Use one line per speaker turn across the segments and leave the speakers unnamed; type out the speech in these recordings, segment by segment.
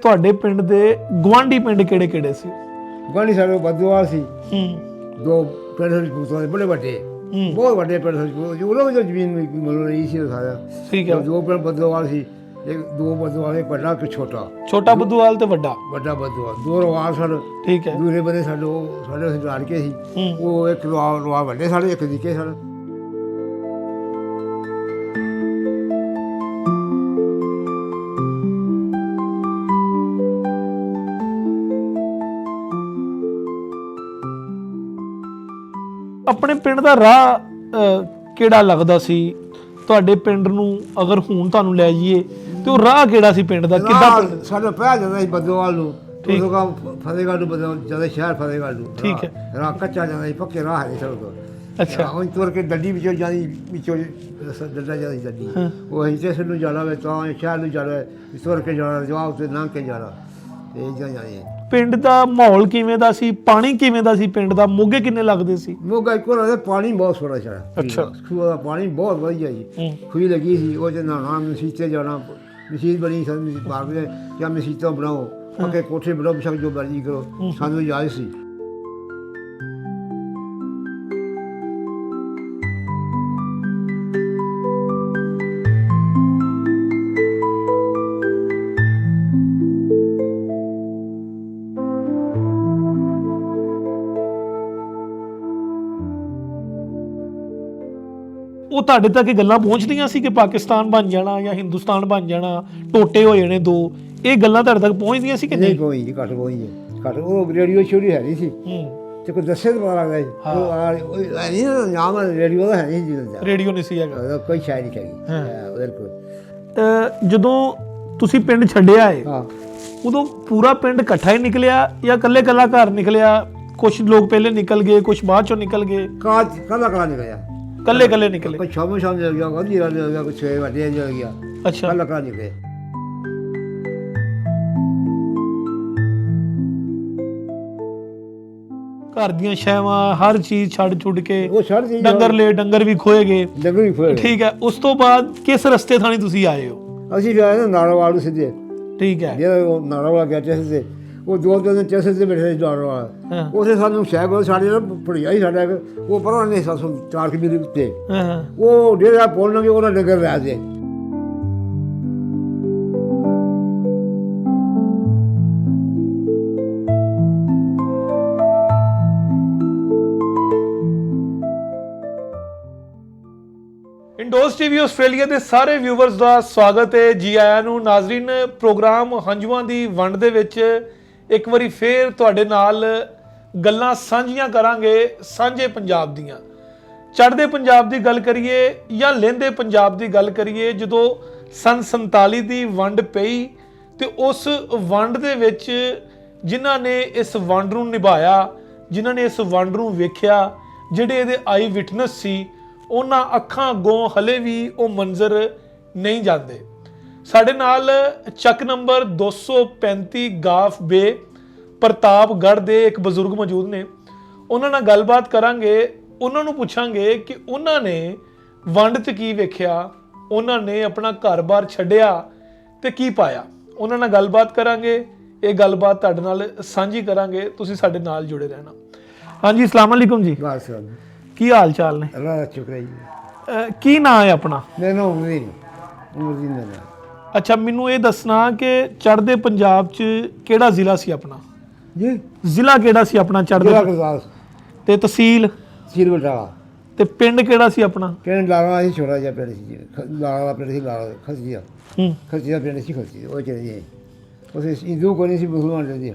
ਤੁਹਾਡੇ ਪਿੰਡ ਦੇ ਗਵਾਂਢੀ ਪਿੰਡ ਕਿਹੜੇ-ਕਿਹੜੇ ਸੀ?
ਗਵਾਂਢੀ ਸਾਡੇ ਬੱਦੋਵਾਲ ਸੀ। ਦੋ ਪਿੰਡ ਸੀ ਪੁੱਤਾਂ ਦੇ ਬੜੇ ਵੱਡੇ, ਬਹੁਤ ਵੱਡੇ ਪਿੰਡ ਸੀ। ਉਹਨਾਂ ਵਿੱਚ ਜ਼ਮੀਨ ਮਿਲ ਰਹੀ ਸੀ ਸਾਰਾ।
ਠੀਕ ਹੈ।
ਦੋ ਪਿੰਡ ਬੱਦੋਵਾਲ ਸੀ, ਇੱਕ ਦੋ ਬੱਦੋਵਾਲ, ਇੱਕ ਵੱਡਾ ਇੱਕ ਛੋਟਾ।
ਛੋਟਾ ਬੱਦੋਵਾਲ ਤੇ ਵੱਡਾ
ਬੱਦੋਵਾਲ ਦੋ ਰਵਾਲ ਸਨ।
ਠੀਕ ਹੈ।
ਦੂਰੇ ਬੰਦੇ ਸਾਡੇ ਲਾੜਕੇ ਸੀ। ਉਹ ਇੱਕ ਰਵਾਲ ਵੱਡੇ ਸਾਡੇ, ਇੱਕ ਨਿੱਕੇ ਸਨ।
ਆਪਣੇ ਪਿੰਡ ਦਾ ਰਾਹ ਕਿਹੜਾ ਲੱਗਦਾ ਸੀ ਤੁਹਾਡੇ ਪਿੰਡ ਨੂੰ? ਅਗਰ ਹੁਣ ਤੁਹਾਨੂੰ ਲੈ ਜਾਈਏ ਤੇ ਉਹ ਰਾਹ ਕਿਹੜਾ ਸੀ ਪਿੰਡ ਦਾ? ਕਿੱਦਾਂ
ਸਾਡਾ ਪੈ ਜਾਂਦਾ ਸੀ ਬੱਦੋਵਾਲ ਨੂੰ, ਉਦੋਂ ਕਾ ਫਤਿਹਗੜ੍ਹ ਨੂੰ ਜਦੋਂ ਸ਼ਹਿਰ ਫਤਿਹਗੜ੍ਹ ਨੂੰ।
ਠੀਕ ਹੈ।
ਰਾਹ ਕੱਚਾ ਜਾਂਦਾ ਸੀ, ਪੱਕੇ ਰਾਹ ਹੈ ਸਾਡੇ ਤੋਂ।
ਅੱਛਾ।
ਉਹ ਤੁਰ ਕੇ ਡੱਡੀ ਵਿੱਚੋਂ ਜਾਂਦੀ, ਵਿੱਚੋਂ ਡੱਡਾ ਜਾਂਦੀ ਡੱਡੀ। ਉਹ ਅਸੀਂ ਸਟੇਸ਼ਨ ਨੂੰ ਜਾਣਾ ਹੋਵੇ ਤਾਂ ਸ਼ਹਿਰ ਨੂੰ ਜਾਣਾ, ਤੁਰ ਕੇ ਜਾਣਾ, ਜਵਾਬ ਉੱਤੇ ਲੰਘ ਕੇ ਜਾਣਾ, ਤੇ ਇੱਦਾਂ ਜਾਂਦੇ।
ਪਿੰਡ ਦਾ ਮਾਹੌਲ ਕਿਵੇਂ ਦਾ ਸੀ? ਪਾਣੀ ਕਿਵੇਂ ਦਾ ਸੀ ਪਿੰਡ ਦਾ? ਮੋਗੇ ਕਿੰਨੇ ਲੱਗਦੇ ਸੀ?
ਮੋਗਾ ਇੱਕੋ ਲੱਗਦਾ, ਪਾਣੀ ਬਹੁਤ ਸੋਹਣਾ ਛੜਾ।
ਅੱਛਾ।
ਖੂਹ ਦਾ ਪਾਣੀ ਬਹੁਤ ਵਧੀਆ ਜੀ। ਖੂਹੀ ਲੱਗੀ ਸੀ, ਉਹ 'ਚ ਨਹਾਉਣਾ, ਮਸੀਤੇ ਜਾਣਾ। ਮਸੀਤ ਬਣੀ ਸਾਨੂੰ ਮਾਰਦੇ ਜਾਂ ਮਸੀਤਾਂ ਬਣਾਓ, ਪੱਕੇ ਕੋਠੇ ਬਣਾਓ, ਬੇਸ਼ੱਕ ਜੋ ਮਰਜ਼ੀ ਕਰੋ, ਸਾਨੂੰ ਇਜਾਜ਼ਤ ਸੀ।
ਉਹ ਤੁਹਾਡੇ ਤੱਕ ਇਹ ਗੱਲਾਂ ਪਹੁੰਚਦੀਆਂ ਸੀ ਕਿ ਪਾਕਿਸਤਾਨ ਬਣ ਜਾਣਾ ਜਾਂ ਹਿੰਦੁਸਤਾਨ ਬਣ ਜਾਣਾ, ਟੋਟੇ ਹੋ ਜਾਣੇ ਦੋ? ਇਹ ਗੱਲਾਂ ਤੁਹਾਡੇ ਤੱਕ ਪਹੁੰਚਦੀਆਂ ਸੀ ਕਿ ਨਹੀਂ?
ਕੋਈ ਨਹੀਂ, ਘੱਟ ਕੋਈ ਨਹੀਂ, ਘੱਟ। ਉਹ ਰੇਡੀਓ ਸ਼ੋਰੀ ਹੈ ਨਹੀਂ ਸੀ, ਤੇ ਕੋਈ ਦੱਸੇ ਤਾਂ ਪਤਾ ਲੱਗਦਾ ਸੀ। ਉਹ ਨਾਮ ਰੇਡੀਓ ਦਾ ਹੈ ਨਹੀਂ ਜੀ,
ਰੇਡੀਓ ਨਹੀਂ ਸੀ ਹੈਗਾ,
ਕੋਈ ਸ਼ਾਇਦ ਨਹੀਂ ਹੈਗੀ ਉਹਦੇ ਕੋਲ।
ਜਦੋਂ ਤੁਸੀਂ ਪਿੰਡ ਛੱਡਿਆ ਹੈ,
ਹਾਂ,
ਉਦੋਂ ਪੂਰਾ ਪਿੰਡ ਇਕੱਠਾ ਹੀ ਨਿਕਲਿਆ ਜਾਂ ਇਕੱਲਾ ਘਰ ਨਿਕਲਿਆ? ਕੁਛ ਲੋਕ ਪਹਿਲੇ ਨਿਕਲ ਗਏ, ਕੁਛ ਬਾਅਦ ਚੋਂ ਨਿਕਲ ਗਏ?
ਕੱਲਾ ਨਿਕਲਿਆ,
ਕੱਲੇ ਨਿਕਲੇ।
ਕੋਈ ਸ਼ਾਮ ਚਲ ਗਿਆ, ਵਧੀਆ ਚਲ ਗਿਆ, ਕੁਛ ਵੱਡੇ ਚਲ ਗਿਆ।
ਅੱਛਾ।
ਕੱਲਾ ਨਿਕਲੇ।
ਘਰ ਦੀਆਂ ਛਾਵਾਂ ਹਰ ਚੀਜ਼ ਛੱਡ ਕੇ
ਉਹ ਛੱਡ ਦੀ
ਡੰਗਰ ਵੀ ਖੋਏ ਗਏ।
ਡੰਗਰ ਵੀ ਖੋਏ।
ਠੀਕ ਹੈ। ਉਸ ਤੋਂ ਬਾਅਦ ਕਿਸ ਰਸਤੇ ਥਾਣੀ ਤੁਸੀਂ ਆਏ ਹੋ?
ਅਸੀਂ ਫਿਰ ਆਏ ਨਾ ਨਾੜੋਵਾਲ ਨੂੰ ਸਿੱਧੇ।
ਠੀਕ ਹੈ।
ਜਿਹੜਾ ਉਹ ਨਾੜੋਵਾਲ ਗਿਆ ਸਟੇਸ਼ਨ ਤੇ, ਉਹ ਦੋ ਦਿਨ ਸਟੇਸ਼ਨ ਤੇ ਬੈਠੇ ਸੀ ਨਾੜੋਵਾਲ। ਉੱਥੇ ਸਾਨੂੰ ਸ਼ਹਿਰ ਸਾਡੇ ਨਾਲ ਪੜਿਆ ਸੀ ਸਾਡਾ, ਉਹ ਪਰਾਂ ਨੇ 4 ਕਿਲੋਮੀਟਰ ਉੱਤੇ। ਉਹ ਡੇਰਾ ਪੁੱਲ ਲੰਘੇ, ਉਹਨਾਂ ਡੰਗਰ ਲੈ ਦੇ।
ਇੰਡੋਜ਼ ਟੀਵੀ ਆਸਟ੍ਰੇਲੀਆ ਦੇ ਸਾਰੇ ਵਿਊਵਰਸ ਦਾ ਸਵਾਗਤ ਹੈ। ਜੀ ਆਇਆਂ ਨੂੰ ਨਾਜ਼ਰੀਨ। ਪ੍ਰੋਗਰਾਮ ਹੰਝੂਆਂ ਦੀ ਵੰਡ ਦੇ ਵਿੱਚ ਇੱਕ ਵਾਰੀ ਫੇਰ ਤੁਹਾਡੇ ਨਾਲ ਗੱਲਾਂ ਸਾਂਝੀਆਂ ਕਰਾਂਗੇ, ਸਾਂਝੇ ਪੰਜਾਬ ਦੀਆਂ। ਚੜ੍ਹਦੇ ਪੰਜਾਬ ਦੀ ਗੱਲ ਕਰੀਏ ਜਾਂ ਲਹਿੰਦੇ ਪੰਜਾਬ ਦੀ ਗੱਲ ਕਰੀਏ, ਜਦੋਂ ਸੰਨ 47 ਦੀ ਵੰਡ ਪਈ ਤੇ ਉਸ ਵੰਡ ਦੇ ਵਿੱਚ ਜਿਨ੍ਹਾਂ ਨੇ ਇਸ ਵੰਡ ਨੂੰ ਨਿਭਾਇਆ, ਜਿਨ੍ਹਾਂ ਨੇ ਇਸ ਵੰਡ ਨੂੰ ਵੇਖਿਆ, ਜਿਹੜੇ ਇਹਦੇ ਆਈ ਵਿਟਨੈਸ ਸੀ, ਉਹਨਾਂ ਅੱਖਾਂ ਅੱਗੋਂ ਹਲੇ ਵੀ ਉਹ ਮੰਜ਼ਰ ਨਹੀਂ ਜਾਂਦੇ। ਸਾਡੇ ਨਾਲ ਚੱਕ ਨੰਬਰ 235 ਗਾਫ ਬੇ ਪ੍ਰਤਾਪਗੜ੍ਹ ਦੇ ਇੱਕ ਬਜ਼ੁਰਗ ਮੌਜੂਦ ਨੇ। ਉਹਨਾਂ ਨਾਲ ਗੱਲਬਾਤ ਕਰਾਂਗੇ, ਉਹਨਾਂ ਨੂੰ ਪੁੱਛਾਂਗੇ ਕਿ ਉਹਨਾਂ ਨੇ ਵੰਡ 'ਚ ਕੀ ਵੇਖਿਆ, ਉਹਨਾਂ ਨੇ ਆਪਣਾ ਘਰ-ਬਾਰ ਛੱਡਿਆ ਤੇ ਕੀ ਪਾਇਆ। ਉਹਨਾਂ ਨਾਲ ਗੱਲਬਾਤ ਕਰਾਂਗੇ, ਇਹ ਗੱਲਬਾਤ ਤੁਹਾਡੇ ਨਾਲ ਸਾਂਝੀ ਕਰਾਂਗੇ। ਤੁਸੀਂ ਸਾਡੇ ਨਾਲ ਜੁੜੇ ਰਹਿਣਾ। ਹਾਂਜੀ, ਅਸਲਾਮ ਅਲੈਕੁਮ ਜੀ। ਕੀ ਹਾਲ ਚਾਲ ਨੇ?
ਅੱਲਾਹ ਸ਼ੁਕਰ ਜੀ।
ਕੀ ਨਾਂ ਹੈ ਆਪਣਾ?
ਮੇਰਾ ਨਾਮ ਉਮਰਦੀਨ ਦਾ ਨਾਮ।
ਅੱਛਾ, ਮੈਨੂੰ ਇਹ ਦੱਸਣਾ ਕਿ ਚੜ੍ਹਦੇ ਪੰਜਾਬ 'ਚ ਕਿਹੜਾ ਜ਼ਿਲ੍ਹਾ ਸੀ ਆਪਣਾ?
ਜੀ,
ਜ਼ਿਲ੍ਹਾ ਕਿਹੜਾ ਸੀ ਆਪਣਾ ਚੜ੍ਹਦੇ? ਤੇ ਤਹਿਸੀਲ?
ਤਹਿਸੀਲ ਬਟਾਲਾ।
ਤੇ ਪਿੰਡ ਕਿਹੜਾ ਸੀ ਆਪਣਾ?
ਪਿੰਡ ਲਾਲਾ ਸੀ, ਛੋਟਾ ਜਿਹਾ ਪਿੰਡ ਸੀ। ਲਾਲਾ ਦਾ ਪਿੰਡ ਸੀ, ਲਾਲਾ ਖਸਜੀਆ। ਖਸਜੀਆ ਪਿੰਡ ਸੀ, ਖਸਜੀ ਉਹ ਚਲੇ ਗਏ। ਉੱਥੇ ਹਿੰਦੂ ਕੋਈ ਨਹੀਂ ਸੀ, ਮੁਸਲਮਾਨ ਰਹਿੰਦੇ।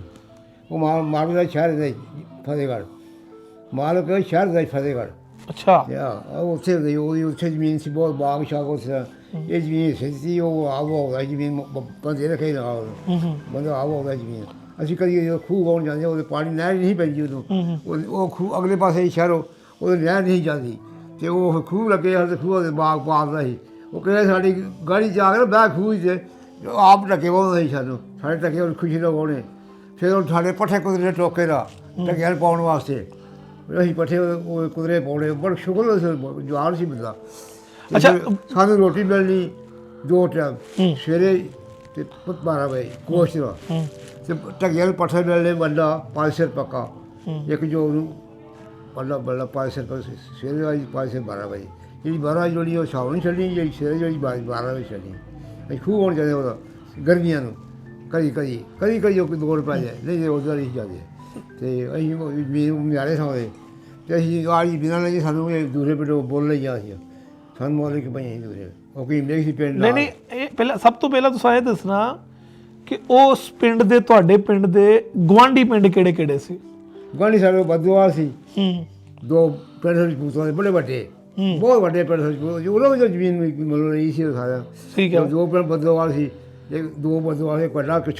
ਉਹ ਮਾਲਵੇ ਦਾ ਸ਼ਹਿਰ ਦਾ ਫਤਿਹਗੜ੍ਹ, ਮਾਲਵੇ ਸ਼ਹਿਰ ਦਾ ਫਤਿਹਗੜ੍ਹ।
ਅੱਛਾ।
ਉੱਥੇ ਉਹਦੀ ਉੱਥੇ ਜ਼ਮੀਨ ਸੀ, ਬਹੁਤ ਬਾਗ ਸ਼ਾਗ ਉੱਥੇ। ਇਹ ਜ਼ਮੀਨ ਸੀ, ਉਹ ਆਬ ਆਉਂਦਾ ਜ਼ਮੀਨ ਬੰਦੇ ਰੱਖੇ ਨਾਲ, ਬੰਦਾ ਆਬ ਆਉਂਦਾ ਜ਼ਮੀਨ। ਅਸੀਂ ਕਦੀ ਖੂਹ ਗਾਉਣ ਜਾਂਦੇ, ਉਹਦੇ ਪਾਣੀ ਨਹਿਰ ਨਹੀਂ ਪੈਂਦੀ ਉਦੋਂ। ਉਹ ਖੂਹ ਅਗਲੇ ਪਾਸੇ ਸ਼ਹਿਰੋਂ ਉਹਦੇ ਨਹਿਰ ਨਹੀਂ ਜਾਂਦੀ, ਅਤੇ ਉਹ ਖੂਹ ਲੱਗੇ ਤੇ ਖੂਹ ਦੇ ਬਾਗ ਪਾਲਦਾ ਸੀ। ਉਹ ਕਹਿੰਦੇ ਸਾਡੀ ਗਾੜੀ 'ਚ ਆ ਕੇ ਬਹਿ ਖੂਹ 'ਚ ਆਪ ਢੱਕੇ ਪਾਉਂਦਾ ਸੀ ਸਾਨੂੰ, ਸਾਡੇ ਢੱਕੇ ਉਹ ਖੁਸ਼ੀ ਨਾਲ ਪਾਉਣੇ। ਫਿਰ ਉਹ ਸਾਡੇ ਪੱਠੇ ਕੁਦਰੇ ਟੋਕੇ ਦਾ ਢੱਕਿਆਂ ਪਾਉਣ ਵਾਸਤੇ ਅਸੀਂ ਪੱਠੇ ਉਹ ਕੁਦਰੇ ਪਾਉਣੇ। ਬੜਾ ਸ਼ੁਕਰ ਜਵਾਨ ਸੀ ਬੰਦਾ।
ਅੱਛਾ।
ਸਾਨੂੰ ਰੋਟੀ ਮਿਲਣੀ 2 ਟਾਈਮ, ਸਵੇਰੇ ਤੇ 12 ਵਜੇ ਕੋਸ਼ ਦਾ
ਹੂੰ
ਤੇ ਢੱਗਿਆਂ ਨੂੰ ਪੱਠੇ ਮਿਲਣੇ ਵੱਡਾ 5 ਸਿਰ ਪੱਕਾ ਇੱਕ ਜੋ ਉਹਨੂੰ ਵੱਡਾ ਵੱਡਾ 5 ਸਿਰ ਪਰ ਸਵੇਰੇ ਵਾਲੀ 5 ਸਿਰ 12 ਵਜੇ ਜਿਹੜੀ 12 ਜਿਹੜੀ ਉਹ ਸ਼ਾਮ ਨੂੰ ਛੱਡਣੀ ਜਿਹੜੀ ਸਵੇਰੇ ਜਿਹੜੀ 12 ਵਜੇ ਛੱਡਣੀ ਅਸੀਂ ਖੂਹ ਹੋਣ ਜਾਂਦੇ ਉਹਦਾ ਗਰਮੀਆਂ ਨੂੰ ਕਦੀ ਉਹ ਕੋਈ ਦੌੜ ਪੈ ਜਾਏ ਨਹੀਂ ਜੇ ਉਹਦਾ ਨਹੀਂ ਜਾਂਦੇ ਤੇ ਅਸੀਂ ਮਿਆਰੇ ਸੌਂਦੇ ਤੇ ਅਸੀਂ ਆਲੀ ਬਿਨਾਂ ਲਈ ਸਾਨੂੰ ਇਹ ਦੂਰੇ ਪਿੰਡੋਂ ਬੋਲ ਲਈ ਜਾ ਸੀ ਸਾਨੂੰ ਮੋਲੇ ਕਿ ਪਈਆਂ ਦੂਰੇ ਉਹ ਕੋਈ ਮੇਰੀ ਸੀ ਪਿੰਡ
ਨਹੀਂ ਇਹ ਪਹਿਲਾਂ ਸਭ ਤੋਂ ਪਹਿਲਾਂ ਤੁਸੀਂ ਇਹ ਦੱਸਣਾ ਕਿ ਉਸ ਪਿੰਡ ਦੇ ਤੁਹਾਡੇ ਪਿੰਡ ਦੇ ਗੁਆਂਢੀ ਪਿੰਡ ਕਿਹੜੇ ਸੀ?
ਗਾਂਢੀ ਸਾਡੇ ਬਦਵਾਲ ਸੀ
ਹੂੰ
2 ਪਿੰਡ ਸਪੂਤਾਂ ਦੇ ਬੜੇ ਵੱਡੇ ਬਹੁਤ ਵੱਡੇ ਪਿੰਡ ਸਪੂਤ ਉਹਨਾਂ ਵਿੱਚ ਜ਼ਮੀਨ ਮਤਲਬ ਨਹੀਂ ਸੀ ਸਾਰਾ
ਠੀਕ ਹੈ
2 ਪਿੰਡ ਬਦਵਾਲ ਸੀ ਇੱਕ 2 ਬਦਵਾਲ ਇੱਕ ਵੱਡਾ ਇੱਕ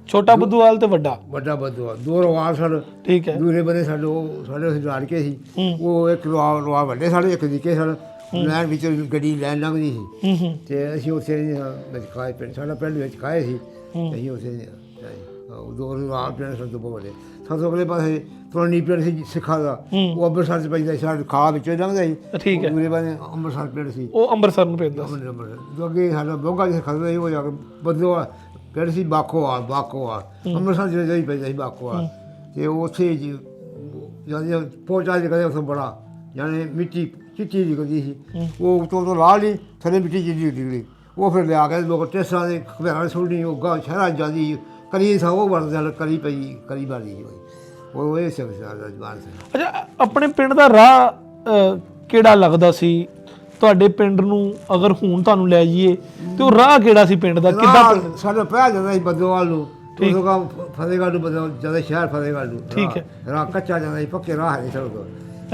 ਛੋਟਾ ਬੁੱਧੂਵਾਲ ਤੇ ਵੱਡਾ
ਬਦਵਾਲ 2 ਰਵਾਲ ਸਨ
ਠੀਕ ਹੈ
ਦੂਰੇ ਬੰਦੇ ਸਾਡੇ ਉੱਥੇ ਲੜਕੇ ਸੀ ਉਹ ਇੱਕ ਰਵਾ ਵੱਡੇ ਸਾਡੇ ਇੱਕ ਨਿੱਕੇ ਸਨ ਲੈਣ ਵਿੱਚ ਗੱਡੀ ਲੈਣ ਲੰਘਦੀ ਸੀ ਤੇ ਅਸੀਂ ਉੱਥੇ ਵਿੱਚ ਖਾਏ ਪਿੰਡ ਸਾਡਾ ਪਿੰਡ ਵਿੱਚ ਖਾਏ ਸੀ ਅਸੀਂ ਉੱਥੇ 2 ਰਵਾਲ ਪਿੰਡ ਸਨ ਤੋਂ ਵੱਡੇ ਸਭ ਤੋਂ ਪਹਿਲੇ ਪਾਸੇ ਪੁਰਾਣੀ ਪਿੰਡ ਸੀ ਸਿੱਖਾਂ ਦਾ ਉਹ ਅੰਮ੍ਰਿਤਸਰ 'ਚ ਪੈਂਦਾ ਸੀ ਸਾਡੇ ਖਾ ਵਿੱਚੋਂ ਲੰਘਦਾ ਸੀ
ਠੀਕ ਹੈ
ਦੂਰੇ ਬੰਦੇ ਅੰਮ੍ਰਿਤਸਰ ਪਿੰਡ ਸੀ
ਉਹ ਅੰਮ੍ਰਿਤਸਰ ਨੂੰ ਪੈਂਦਾ ਸੀ
ਜੋ ਅੱਗੇ ਸਾਡਾ ਬੋਗਾ ਜਿਹਾ ਖੜਦਾ ਸੀ ਉਹ ਜਾ ਕੇ ਬਦਲਵਾ ਪਿੰਡ ਸੀ ਬਾਕੋਵਾਲ ਅੰਮ੍ਰਿਤਸਰ ਜਿਹੜਾ ਹੀ ਪੈਂਦਾ ਸੀ ਬਾਕੋਵਾਲ ਤੇ ਉੱਥੇ ਜਦੋਂ ਪਹੁੰਚਾ ਕੇ ਕਦੇ ਉੱਥੇ ਬੜਾ ਜਾਨੇ ਮਿੱਟੀ ਚਿੱਟੀ ਨਿਕਲਦੀ ਸੀ ਉਹ ਤੋਂ ਲਾ ਲਈ ਥੱਲੇ ਮਿੱਟੀ ਜਿੱਡੀ ਨਿਕਲੀ ਉਹ ਫਿਰ ਲਿਆ ਕੇ ਲੋਕ ਟੇਸਾਂ ਦੇ ਖਬਰਾਂ ਸੁਣਨੀ ਉਹ ਗਾਂ ਸ਼ਹਿਰਾਂ ਜਾਂਦੀ ਕਰੀ ਸਾ ਉਹ ਵਰਦਾ ਕਰੀ ਪਈ ਕਰੀ ਬਾਰੀ ਉਹ ਇਹ ਸਭ ਜਵਾਨ ਸੀ।
ਅੱਛਾ ਆਪਣੇ ਪਿੰਡ ਦਾ ਰਾਹ ਕਿਹੜਾ ਲੱਗਦਾ ਸੀ ਤੁਹਾਡੇ ਪਿੰਡ ਨੂੰ? ਅਗਰ ਹੁਣ ਤੁਹਾਨੂੰ ਲੈ ਜਾਈਏ ਤੇ ਉਹ ਰਾਹ ਕਿਹੜਾ ਸੀ ਪਿੰਡ ਦਾ? ਕਿੱਦਾਂ
ਸਾਡਾ ਪੈ ਜਾਂਦਾ ਸੀ ਬਦੋਵਾਲ ਨੂੰ ਉਦੋਂ ਕਾ ਫਤਿਹਗੜ੍ਹ ਨੂੰ ਬਦੋ ਜਦੋਂ ਸ਼ਹਿਰ ਫਤਿਹਗੜ੍ਹ ਨੂੰ
ਠੀਕ ਹੈ
ਰਾਹ ਕੱਚਾ ਜਾਂਦਾ ਸੀ ਪੱਕੇ ਰਾਹ ਹੈ ਸੜਕ ਤੋਂ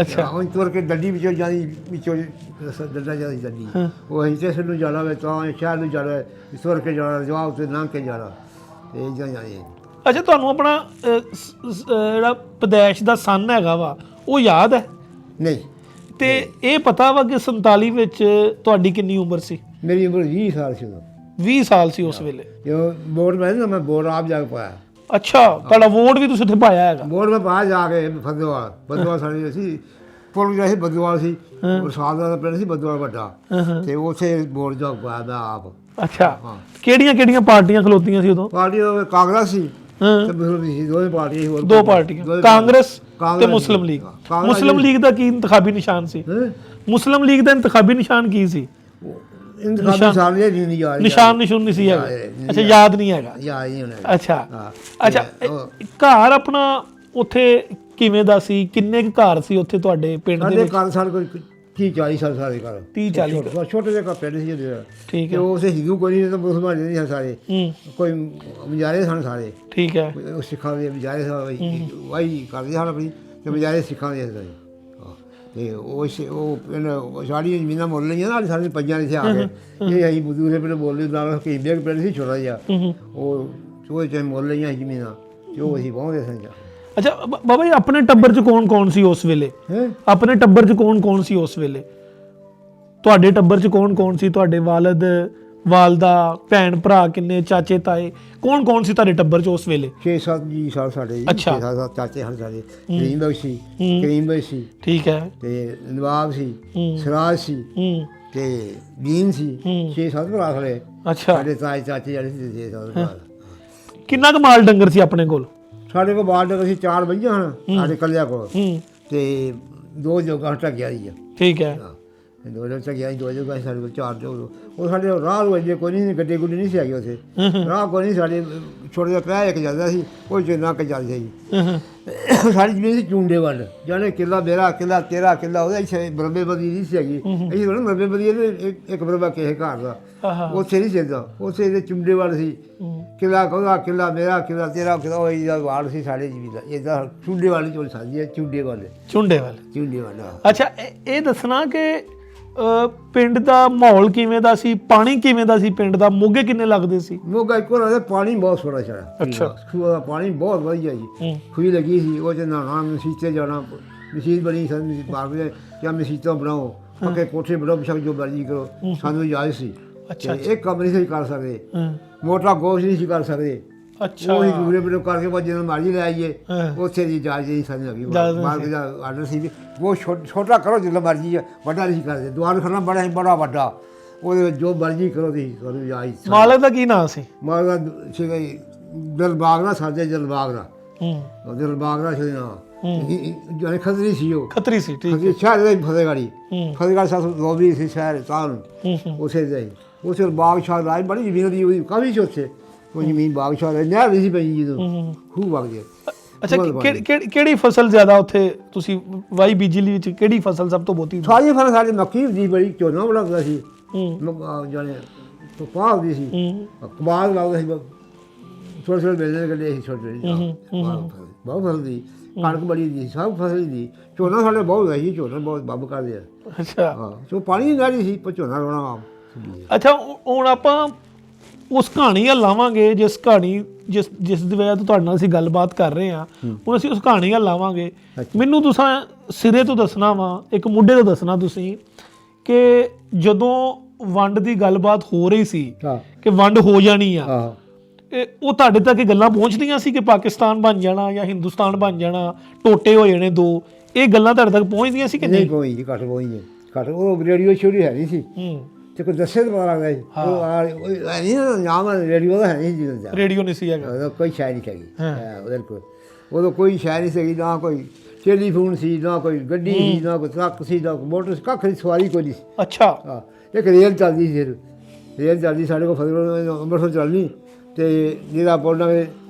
ਅੱਛਾ
ਉਹ ਤੁਰ ਕੇ ਡੱਡੀ ਵਿੱਚੋਂ ਜਾਂਦੀ ਵਿੱਚੋਂ ਡੱਡਾ ਜਾਂਦੀ ਡੱਡੀ ਉਹ ਅਸੀਂ ਸਟੇਸ਼ਨ ਨੂੰ ਜਾਣਾ ਵੇ ਤਾਂ ਸ਼ਹਿਰ ਨੂੰ ਜਾਣਾ ਤੁਰ ਕੇ ਜਾਣਾ ਜਵਾਬ ਤੇ ਲੰਘ ਕੇ ਜਾਣਾ ਤੇ ਇੱਦਾਂ ਜਾਂਦੀ।
ਅੱਛਾ ਤੁਹਾਨੂੰ ਆਪਣਾ ਜਿਹੜਾ ਪਦੈਸ਼ ਦਾ ਸੰਨ ਹੈਗਾ ਵਾ ਉਹ ਯਾਦ ਹੈ?
ਨਹੀਂ
ਤੇ ਇਹ ਪਤਾ ਵਾ ਕਿ 47 ਵਿੱਚ ਤੁਹਾਡੀ ਕਿੰਨੀ ਉਮਰ ਸੀ?
ਮੇਰੀ ਉਮਰ 20 ਸਾਲ ਸੀ ਉਦੋਂ
20 ਸਾਲ ਸੀ ਉਸ ਵੇਲੇ
ਜੋ ਵੋਟ ਮੈਂ ਵੋਟ ਆਪ ਜਾ ਕੇ ਪਾਇਆ।
ਅੱਛਾ ਤੁਹਾਡਾ ਵੋਟ ਵੀ ਤੁਸੀਂ ਉੱਥੇ ਪਾਇਆ ਹੈਗਾ?
ਵੋਟ ਮੈਂ ਪਾਇਆ ਜਾ ਕੇ ਬਦਵਾਲ ਸਾਡੀ ਅਸੀਂ ਪੁਲ ਗਿਆ ਸੀ ਬਦਵਾਲ ਸੀ ਬਰਸਾਤ ਦਾ ਪਿੰਡ ਸੀ ਬਦਵਾਲ ਵੱਡਾ ਤੇ ਉੱਥੇ ਵੋਟ ਜਾ ਕੇ ਪਾਇਆ ਮੈਂ ਆਪ।
ਅੱਛਾ ਕਿਹੜੀਆਂ ਪਾਰਟੀਆਂ ਖਲੋਤੀਆਂ ਸੀ ਉਦੋਂ?
ਪਾਰਟੀ ਕਾਂਗਰਸ ਸੀ ਤੇ ਮੁਸਲਿਮ ਸੀ ਦੋਵੇਂ ਪਾਰਟੀਆਂ ਸੀ।
ਦੋ ਪਾਰਟੀਆਂ ਕਾਂਗਰਸ ਤੇ ਮੁਸਲਿਮ ਲੀਗ। ਮੁਸਲਿਮ ਲੀਗ ਦਾ ਕੀ ਇੰਤਖਾਬੀ ਨਿਸ਼ਾਨ ਸੀ? ਮੁਸਲਿਮ ਲੀਗ ਦਾ ਇੰਤਖਾਬੀ ਨਿਸ਼ਾਨ ਕੀ ਸੀ?
ਨਿਸ਼ਾਨ
ਨਹੀਂ ਸੀ ਹੈਗਾ। ਅੱਛਾ ਯਾਦ ਨਹੀਂ ਹੈਗਾ। ਅੱਛਾ ਘਰ ਆਪਣਾ ਉੱਥੇ ਕਿਵੇਂ ਦਾ ਸੀ? ਕਿੰਨੇ ਕੁ ਘਰ ਸੀ ਉੱਥੇ ਤੁਹਾਡੇ ਪਿੰਡ ਦੇ ਵਿੱਚ?
ਸਾਡੇ ਕੋਲ 30-40 ਸਾਲ ਸਾਰੇ ਘਰ
30-40
ਛੋਟੇ ਜਿਹੇ ਪਿੰਡ ਸੀ
ਠੀਕ ਹੈ।
ਉਹ ਹਿੰਦੂ ਕੋਈ ਨਹੀਂ ਤਾਂ ਮੁਸਲਮਾਨ ਨਹੀਂ ਸਨ ਸਾਰੇ ਕੋਈ ਮਜਾਰੇ ਸਨ ਸਾਰੇ
ਠੀਕ ਹੈ।
ਉਹ ਸਿੱਖਾਂ ਦੇ ਮਜਾਰੇ ਸਨ ਵਾਹੀ ਕਰਦੇ ਸਨ ਆਪਣੀ ਤੇ ਮਜਾਰੇ ਸਿੱਖਾਂ ਦੇ ਸਨ ਤੇ ਉਹ ਪਿੰਡ ਸਾਡੀਆਂ ਜ਼ਮੀਨਾਂ ਮੁੱਲ ਲਈਆਂ ਨਾਲ ਸਾਡੇ ਪੰਜਾਂ ਨੇ ਇੱਥੇ ਆ ਕੇ ਇਹ ਅਸੀਂ ਦੂਸਰੇ ਪਿੰਡ ਬੋਲਦੇ ਨਾਲ ਹਕੀਮੇ ਪਿੰਡ ਸੀ ਛੋਟਾ ਜਿਹਾ ਉਹ ਉਹਦੇ 'ਚ ਮੁੱਲ ਲਈਆਂ ਜ਼ਮੀਨਾਂ ਤੇ ਉਹ ਅਸੀਂ ਵਾਹੁੰਦੇ ਸਨ।
ਅੱਛਾ ਬਾਬਾ ਜੀ ਆਪਣੇ ਟੱਬਰ 'ਚ ਕੌਣ ਸੀ ਉਸ ਵੇਲੇ? ਆਪਣੇ ਟੱਬਰ 'ਚ ਕੌਣ ਸੀ ਉਸ ਵੇਲੇ? ਤੁਹਾਡੇ ਟੱਬਰ 'ਚ ਕੌਣ ਸੀ? ਤੁਹਾਡੇ ਵਾਲਦ ਵਾਲਦਾ ਭੈਣ ਭਰਾ ਕਿੰਨੇ ਚਾਚੇ ਤਾਏ ਕੌਣ ਸੀ ਤੁਹਾਡੇ ਟੱਬਰ 'ਚ ਉਸ ਵੇਲੇ?
6-7 ਜੀ ਸਾਲ ਸਾਡੇ 6-7 ਚਾਚੇ ਹਨ ਸਾਡੇ ਕਰੀਮ ਬਖਸ਼ ਸੀ ਠੀਕ ਹੈ ਤੇ ਨਵਾਬ ਸੀ ਸਿਰਾਜ ਸੀ ਤੇ ਦੀਨ ਸੀ 6-7 ਭਰਾ ਸਾਡੇ।
ਅੱਛਾ
ਸਾਡੇ ਤਾਏ ਚਾਚੇ ਜਿਹੜੇ ਸੀ 6-7 ਭਰਾ।
ਕਿੰਨਾ ਕੁ ਮਾਲ ਡੰਗਰ ਸੀ ਆਪਣੇ ਕੋਲ?
ਸਾਡੇ ਕੋਲ ਬਾਲ ਡੰਗਰ ਸੀ 4 ਵਈਆਂ ਹਨ ਸਾਡੇ ਕੱਲਿਆਂ ਕੋਲ ਤੇ 2 ਜੋਗਾਂ ਢੱਗਿਆ ਦੀ ਆ। ਠੀਕ ਹੈ 2 ਜੋਗਾਂ ਢੱਗਿਆ 2 ਜੋਗਾਂ ਸਾਡੇ ਕੋਲ 4 ਜੋਗ ਉਹ ਸਾਡੇ ਰਾਹ ਨੂੰ ਅਜੇ ਕੋਈ ਨਹੀਂ ਗੱਡੇ ਗੁੱਡੇ ਨਹੀਂ ਸੀ ਹੈਗੇ ਉੱਥੇ ਰਾਹ ਕੋਈ ਨਹੀਂ ਸਾਡੇ ਛੋਟੇ ਜਿਹਾ ਪਿਆ ਇੱਕ ਜਾਂਦਾ ਸੀ ਉਹ ਜਿੰਨਾ ਕੁ ਜਾਂਦੇ ਸੀ। ਸਾਡੀ ਜ਼ਮੀਨ ਸੀ ਚੁੰਡੇ ਵੱਲ ਜਾਣੇ ਕਿੱਲਾ ਮੇਰਾ ਕਿੱਲਾ ਤੇਰਾ ਕਿੱਲਾ ਉਹਦਾ ਇੱਥੇ ਬਰਬੇ ਬਦੀ ਨਹੀਂ ਸੀ ਹੈਗੀ ਅਸੀਂ ਥੋੜ੍ਹਾ ਬਰਬੇ ਬਦੀ ਇੱਕ ਬਰਬਾ ਕਿਸੇ ਘਰ ਦਾ ਉੱਥੇ ਨਹੀਂ ਸਿੱਧਾ ਉੱਥੇ ਇਹਦੇ ਚੁੰਡੇ ਵੱਲ ਸੀ ਕਿੱਲਾ ਉਹਦਾ ਕਿੱਲਾ ਮੇਰਾ ਕਿੱਲਾ ਤੇਰਾ ਕਿੱਲਾ ਉਹ ਇਹਦਾ ਵਾਲ ਸੀ ਸਾਡੇ ਜ਼ਮੀਨ ਦਾ ਇਹਦਾ ਚੁੰਡੇ ਵਾਲੀ ਚੋਲ ਸਾਡੀ ਹੈ ਚੁੰਡੇ ਵਾਲ।
ਅੱਛਾ ਇਹ ਦੱਸਣਾ ਕਿ ਪਿੰਡ ਦਾ ਮਾਹੌਲ ਕਿਵੇਂ ਦਾ ਸੀ? ਪਾਣੀ ਕਿਵੇਂ ਦਾ ਸੀ ਪਿੰਡ ਦਾ? ਮੋਗੇ ਕਿੰਨੇ ਲੱਗਦੇ ਸੀ?
ਮੋਗਾ ਇੱਕੋ ਲੱਗਦਾ ਪਾਣੀ ਬਹੁਤ ਸੋਹਣਾ ਛੜਾ। ਅੱਛਾ ਖੂਹ ਦਾ ਪਾਣੀ ਬਹੁਤ ਵਧੀਆ ਜੀ ਖੂਹੀ ਲੱਗੀ ਸੀ ਉਹ 'ਚ ਨਹਾਉਣਾ ਮਸੀਤੇ ਜਾਣਾ ਮਸੀਤ ਬਣੀ ਸਾਨੂੰ ਬਾਹਰ ਕਿਆ ਮਸੀਤਾਂ ਬਣਾਓ ਪੱਕੇ ਕੋਠੇ ਬਣਾਓ ਬੇਸ਼ੱਕ ਜੋ ਮਰਜ਼ੀ ਕਰੋ ਸਾਨੂੰ ਇਜਾਜ਼ਤ ਸੀ। ਅੱਛਾ ਇਹ ਕੰਮ ਨਹੀਂ ਸੀ ਕਰ ਸਕਦੇ ਮੋਟਾ ਗੋਸ਼ ਨਹੀਂ ਸੀ ਕਰ ਸਕਦੇ। ਅੱਛਾ ਉਹ ਹੀ ਦੂਰੇ ਬੜੇ ਕਰਕੇ ਬਾਅਦ ਜਦੋਂ ਮਰਜ਼ੀ ਲੈ ਆਈਏ ਉੱਥੇ ਦੀ ਇਜਾਜ਼ਤ ਨਹੀਂ ਸਾਨੂੰ ਲੱਗੀ ਮਾਲਕ ਦਾ ਆਰਡਰ ਸੀ ਵੀ ਉਹ ਛੋਟਾ ਕਰੋ ਜਿੰਨਾ ਮਰਜ਼ੀ ਵੱਡਾ ਨਹੀਂ ਸੀ ਕਰਦੇ ਦੁਆਰ ਖੜਨਾ ਬੜਾ ਵੱਡਾ ਉਹਦੇ ਵਿੱਚ ਜੋ ਮਰਜ਼ੀ ਕਰੋ ਤੁਸੀਂ ਤੁਹਾਨੂੰ ਆਈ
ਮਾਲਕ ਦਾ ਕੀ ਨਾਂ ਸੀ?
ਮਾਲਕ ਦਾ ਸੀਗਾ ਜੀ ਦਿਲਬਾਗ ਦਾ, ਸਾਡੇ ਦਿਲਬਾਗ ਦਾ, ਦਿਲਬਾਗ ਦਾ ਸੀ ਨਾ, ਜਾਨੇ ਖੱਤਰੀ ਸੀ ਉਹ,
ਖੱਤਰੀ ਸੀ, ਠੀਕ
ਖੱਤਰੀ ਸ਼ਹਿਰ ਦੇ ਫਤਿਹਗੜ੍ਹ, ਫਤਿਹਗੜ੍ਹ ਸਾਹਿਬ ਲੋਬੀ ਸੀ ਸ਼ਹਿਰ ਤਾਂ ਉਸੇ ਦੇ ਉਸੇ ਬਾਗਸ਼ਾਹ ਰਾਜ ਬੜੀ ਜ਼ਮੀਨ ਦੀ ਉਹਦੀ ਕਾਫੀ ਸੀ ਉੱਥੇ, ਉਹ ਜ਼ਮੀਨ ਬਾਗਸ਼ਾਹ ਰਾਜ ਨਹਿਰ ਨਹੀਂ ਸੀ ਪਈ ਜਦੋਂ ਖੂਹ ਵਗ ਗਿਆ।
ਅੱਛਾ, ਕਿਹੜੀ ਫਸਲ ਜ਼ਿਆਦਾ ਉੱਥੇ ਤੁਸੀਂ ਵਾਈ ਬੀਜਲੀ ਵਿੱਚ ਕਿਹੜੀ ਫਸਲ ਸਭ ਤੋਂ ਬਹੁਤੀ?
ਸਾਰੀਆਂ ਫਸਲਾਂ ਸਾਡੇ ਮੱਕੀ ਹੁੰਦੀ ਬੜੀ, ਝੋਨਾ ਬਣਾਉਂਦਾ ਸੀ, ਜਾਨੇ ਕਪਾਹ ਹੁੰਦੀ ਸੀ, ਕਬਾਲ ਲਾਉਂਦਾ ਸੀ, ਛੋਟੇ ਛੋਟੇ ਵੇਲੇ ਕੱਢੇ ਸੀ, ਛੋਟੇ ਬਹੁਤ ਫਸਲ ਦੀ, ਕਣਕ ਬੜੀ ਦੀ, ਸਭ ਫਸਲ ਦੀ, ਝੋਨਾ ਸਾਡੇ ਬਹੁਤ ਹੈ ਜੀ, ਝੋਨਾ ਬਹੁਤ ਬੱਬ ਕਰਦੇ ਆ।
ਅੱਛਾ
ਹਾਂ, ਸੋ ਪਾਣੀ ਨਹੀਂ ਸੀ ਪਰ ਝੋਨਾ ਲਾਉਣਾ ਆਮ।
ਅੱਛਾ, ਹੁਣ ਆਪਾਂ ਉਸ ਕਹਾਣੀ ਵੱਲ ਲਾਵਾਂਗੇ, ਜਿਸ ਦੀ ਵਜ੍ਹਾ ਤੋਂ ਤੁਹਾਡੇ ਨਾਲ ਅਸੀਂ ਗੱਲਬਾਤ ਕਰ ਰਹੇ ਹਾਂ, ਹੁਣ ਅਸੀਂ ਉਸ ਕਹਾਣੀ ਵੱਲ ਲਾਵਾਂਗੇ। ਮੈਨੂੰ ਤੁਸੀਂ ਸਿਰੇ ਤੋਂ ਦੱਸਣਾ ਵਾ, ਇੱਕ ਮੁੱਢੇ ਤੋਂ ਦੱਸਣਾ ਤੁਸੀਂ, ਕਿ ਜਦੋਂ ਵੰਡ ਦੀ ਗੱਲਬਾਤ ਹੋ ਰਹੀ ਸੀ ਕਿ ਵੰਡ ਹੋ ਜਾਣੀ ਆ, ਉਹ ਤੁਹਾਡੇ ਤੱਕ ਇਹ ਗੱਲਾਂ ਪਹੁੰਚਦੀਆਂ ਸੀ ਕਿ ਪਾਕਿਸਤਾਨ ਬਣ ਜਾਣਾ ਜਾਂ ਹਿੰਦੁਸਤਾਨ ਬਣ ਜਾਣਾ, ਟੋਟੇ ਹੋ ਜਾਣੇ ਦੋ, ਇਹ ਗੱਲਾਂ ਤੁਹਾਡੇ ਤੱਕ ਪਹੁੰਚਦੀਆਂ ਸੀ ਕਿ ਨਹੀਂ?
ਕੋਈ ਜੀ, ਘੱਟ ਪਹੁੰਚਦੇ, ਘੱਟ। ਉਹ ਰੇਡੀਓ ਸ਼ੋਰੀ ਹੈ ਨਹੀਂ ਸੀ ਤੇ ਕੋਈ ਦੱਸੇ ਤਾਂ ਪਤਾ ਲੱਗਦਾ ਸੀ, ਉਹ ਨਾਮ ਰੇਡੀਓ ਦਾ ਹੈ ਨਹੀਂ ਜੀ,
ਰੇਡੀਓ ਨਹੀਂ ਸੀ ਹੈਗਾ,
ਕੋਈ ਸ਼ਾਇ ਨਹੀਂ ਹੈਗੀ ਉਹਦੇ ਕੋਲ, ਉਦੋਂ ਕੋਈ ਸ਼ਾਇ ਨਹੀਂ ਸੀਗੀ, ਨਾ ਕੋਈ ਟੈਲੀਫੋਨ ਸੀ, ਨਾ ਕੋਈ ਗੱਡੀ ਸੀ, ਨਾ ਕੋਈ ਟਰੱਕ ਸੀ, ਨਾ ਕੋਈ ਮੋਟਰ, ਕੱਖ ਦੀ ਸਵਾਰੀ ਕੋਈ ਨਹੀਂ ਸੀ।
ਅੱਛਾ।
ਹਾਂ, ਇੱਕ ਰੇਲ ਚੱਲਦੀ ਸੀ, ਰੇਲ ਚੱਲਦੀ ਸਾਡੇ ਕੋਲ ਫਤਿਹਗੜ੍ਹ ਅੰਮ੍ਰਿਤਸਰ ਚੱਲਣੀ, ਅਤੇ ਜਿਹੜਾ ਬੋਲਣਾ